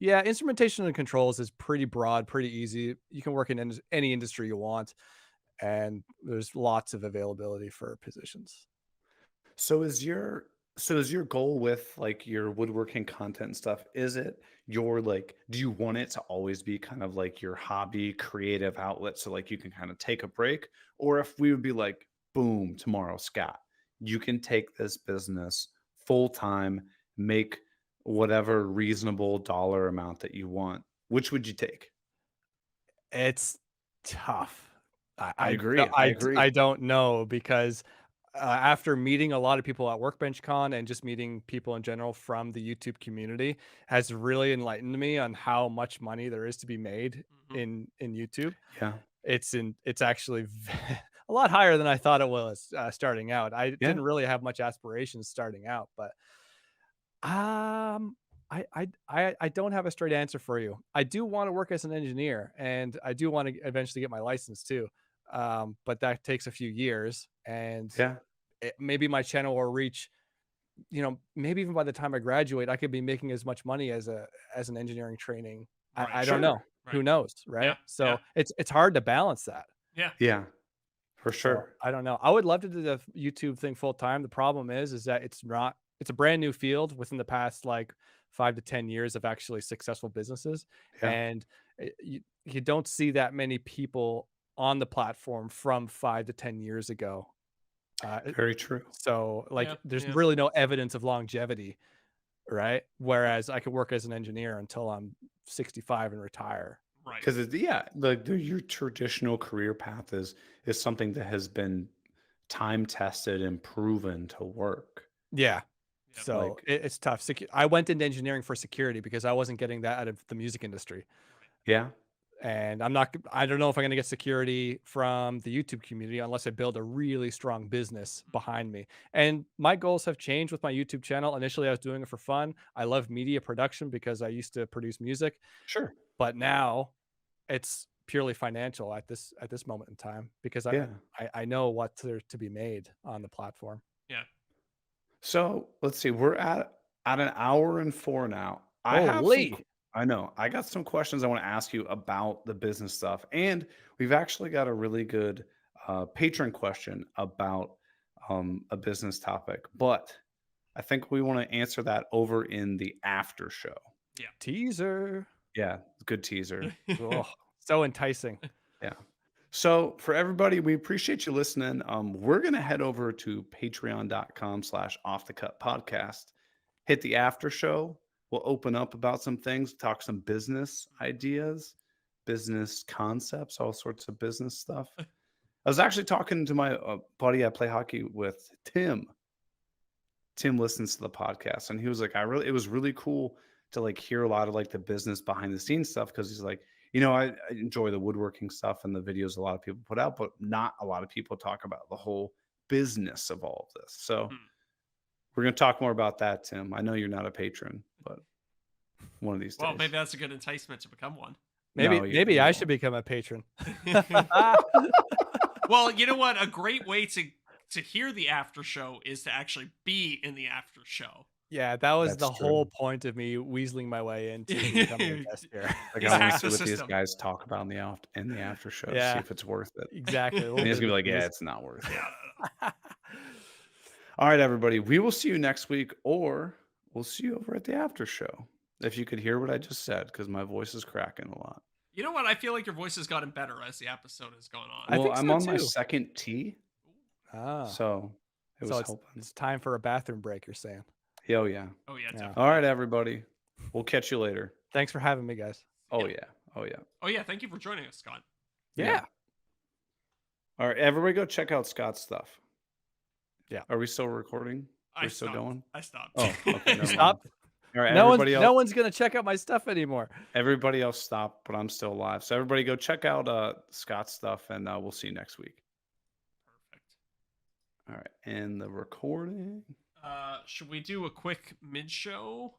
yeah, instrumentation and controls is pretty broad, pretty easy. You can work in any industry you want, and there's lots of availability for positions. So is your goal with like your woodworking content and stuff, is it your like do you want it to always be kind of like your hobby creative outlet so like you can kind of take a break? Or if we would be like, boom, tomorrow, Scott, you can take this business full time, make whatever reasonable dollar amount that you want. Which would you take? It's tough. I agree. I agree. I don't know because after meeting a lot of people at Workbench Con and just meeting people in general from the YouTube community has really enlightened me on how much money there is to be made Mhm. in YouTube. Yeah. It's actually a lot higher than I thought it was starting out. I Yeah. didn't really have much aspirations starting out, but um, I don't have a straight answer for you. I do want to work as an engineer, and I do want to eventually get my license too. But that takes a few years, and Yeah. maybe my channel will reach. Maybe even by the time I graduate, I could be making as much money as an engineering training. Right. I don't know. Sure. Who Right. knows, Yeah. right? Yeah. So it's hard to balance that. Yeah. Yeah. For So sure. I don't know. I would love to do the YouTube thing full time. The problem is that it's a brand new field within the past like 5 to 10 years of actually successful businesses. Yeah. And you don't see that many people on the platform from 5 to 10 years ago. Very true. So Yeah. like there's Yeah. really no evidence of longevity, right? Whereas I could work as an engineer until I'm 65 and retire. Right. Because it's yeah, your traditional career path is something that has been time tested and proven to work. Yeah. Yep. So Like, it's tough. I went into engineering for security because I wasn't getting that out of the music industry. Right. yeah, And I don't know if I'm going to get security from the YouTube community unless I build a really strong business behind me. And my goals have changed with my YouTube channel. Initially, I was doing it for fun. I love media production because I used to produce music, sure, but now it's purely financial at this moment in time because yeah. I know what's there to be made on the platform. Yeah. So let's see, we're at an hour and four now. Holy. I know I got some questions I want to ask you about the business stuff, and we've actually got a really good patron question about a business topic, but I think we want to answer that over in the after show. Teaser. Yeah, good teaser. Oh, so enticing. Yeah. So for everybody, we appreciate you listening. We're gonna head over to patreon.com/off the cut podcast, hit the after show. We'll open up about some things, talk some business ideas, business concepts, all sorts of business stuff. I was actually talking to my buddy I play hockey with, Tim. Tim listens to the podcast, and he was like, it was really cool to like hear a lot of like the business behind the scenes stuff, because he's like, I enjoy the woodworking stuff and the videos a lot of people put out, but not a lot of people talk about the whole business of all of this. So we're going to talk more about that, Tim. I know you're not a patron, but one of these days. Well, maybe that's a good enticement to become one. Maybe I should become a patron. Well, you know what? A great way to hear the after show is to actually be in the after show. Yeah, that was That's the whole true. point of me weaseling my way into becoming a guest here. Like, He's I want hacked to the see what these system. guys talk about in the after show, see Yeah. if it's worth it. Exactly. And he's gonna be like, yeah, it's not worth it. Yeah. All right, everybody. We will see you next week, or we'll see you over at the after show. If you could hear what I just said, because my voice is cracking a lot. You know what? I feel like your voice has gotten better as the episode has gone on. I Well, think I'm so on my too. second tee, Ah, so it was helping. it's time for a bathroom break, you're saying. Oh yeah. Oh yeah, Yeah. definitely. All right, everybody. We'll catch you later. Thanks for having me, guys. Oh Yeah. yeah. Oh yeah. Oh yeah, thank you for joining us, Scott. Yeah. All right, everybody, go check out Scott's stuff. Yeah. Are we still recording? I We're still stopped. going? I stopped. Oh, okay. Never Stop. mind. All right, No everybody else. no one's gonna check out my stuff anymore. Everybody else stop, but I'm still alive. So everybody go check out Scott's stuff, and we'll see you next week. Perfect. All right, and the recording. Should we do a quick mid-show?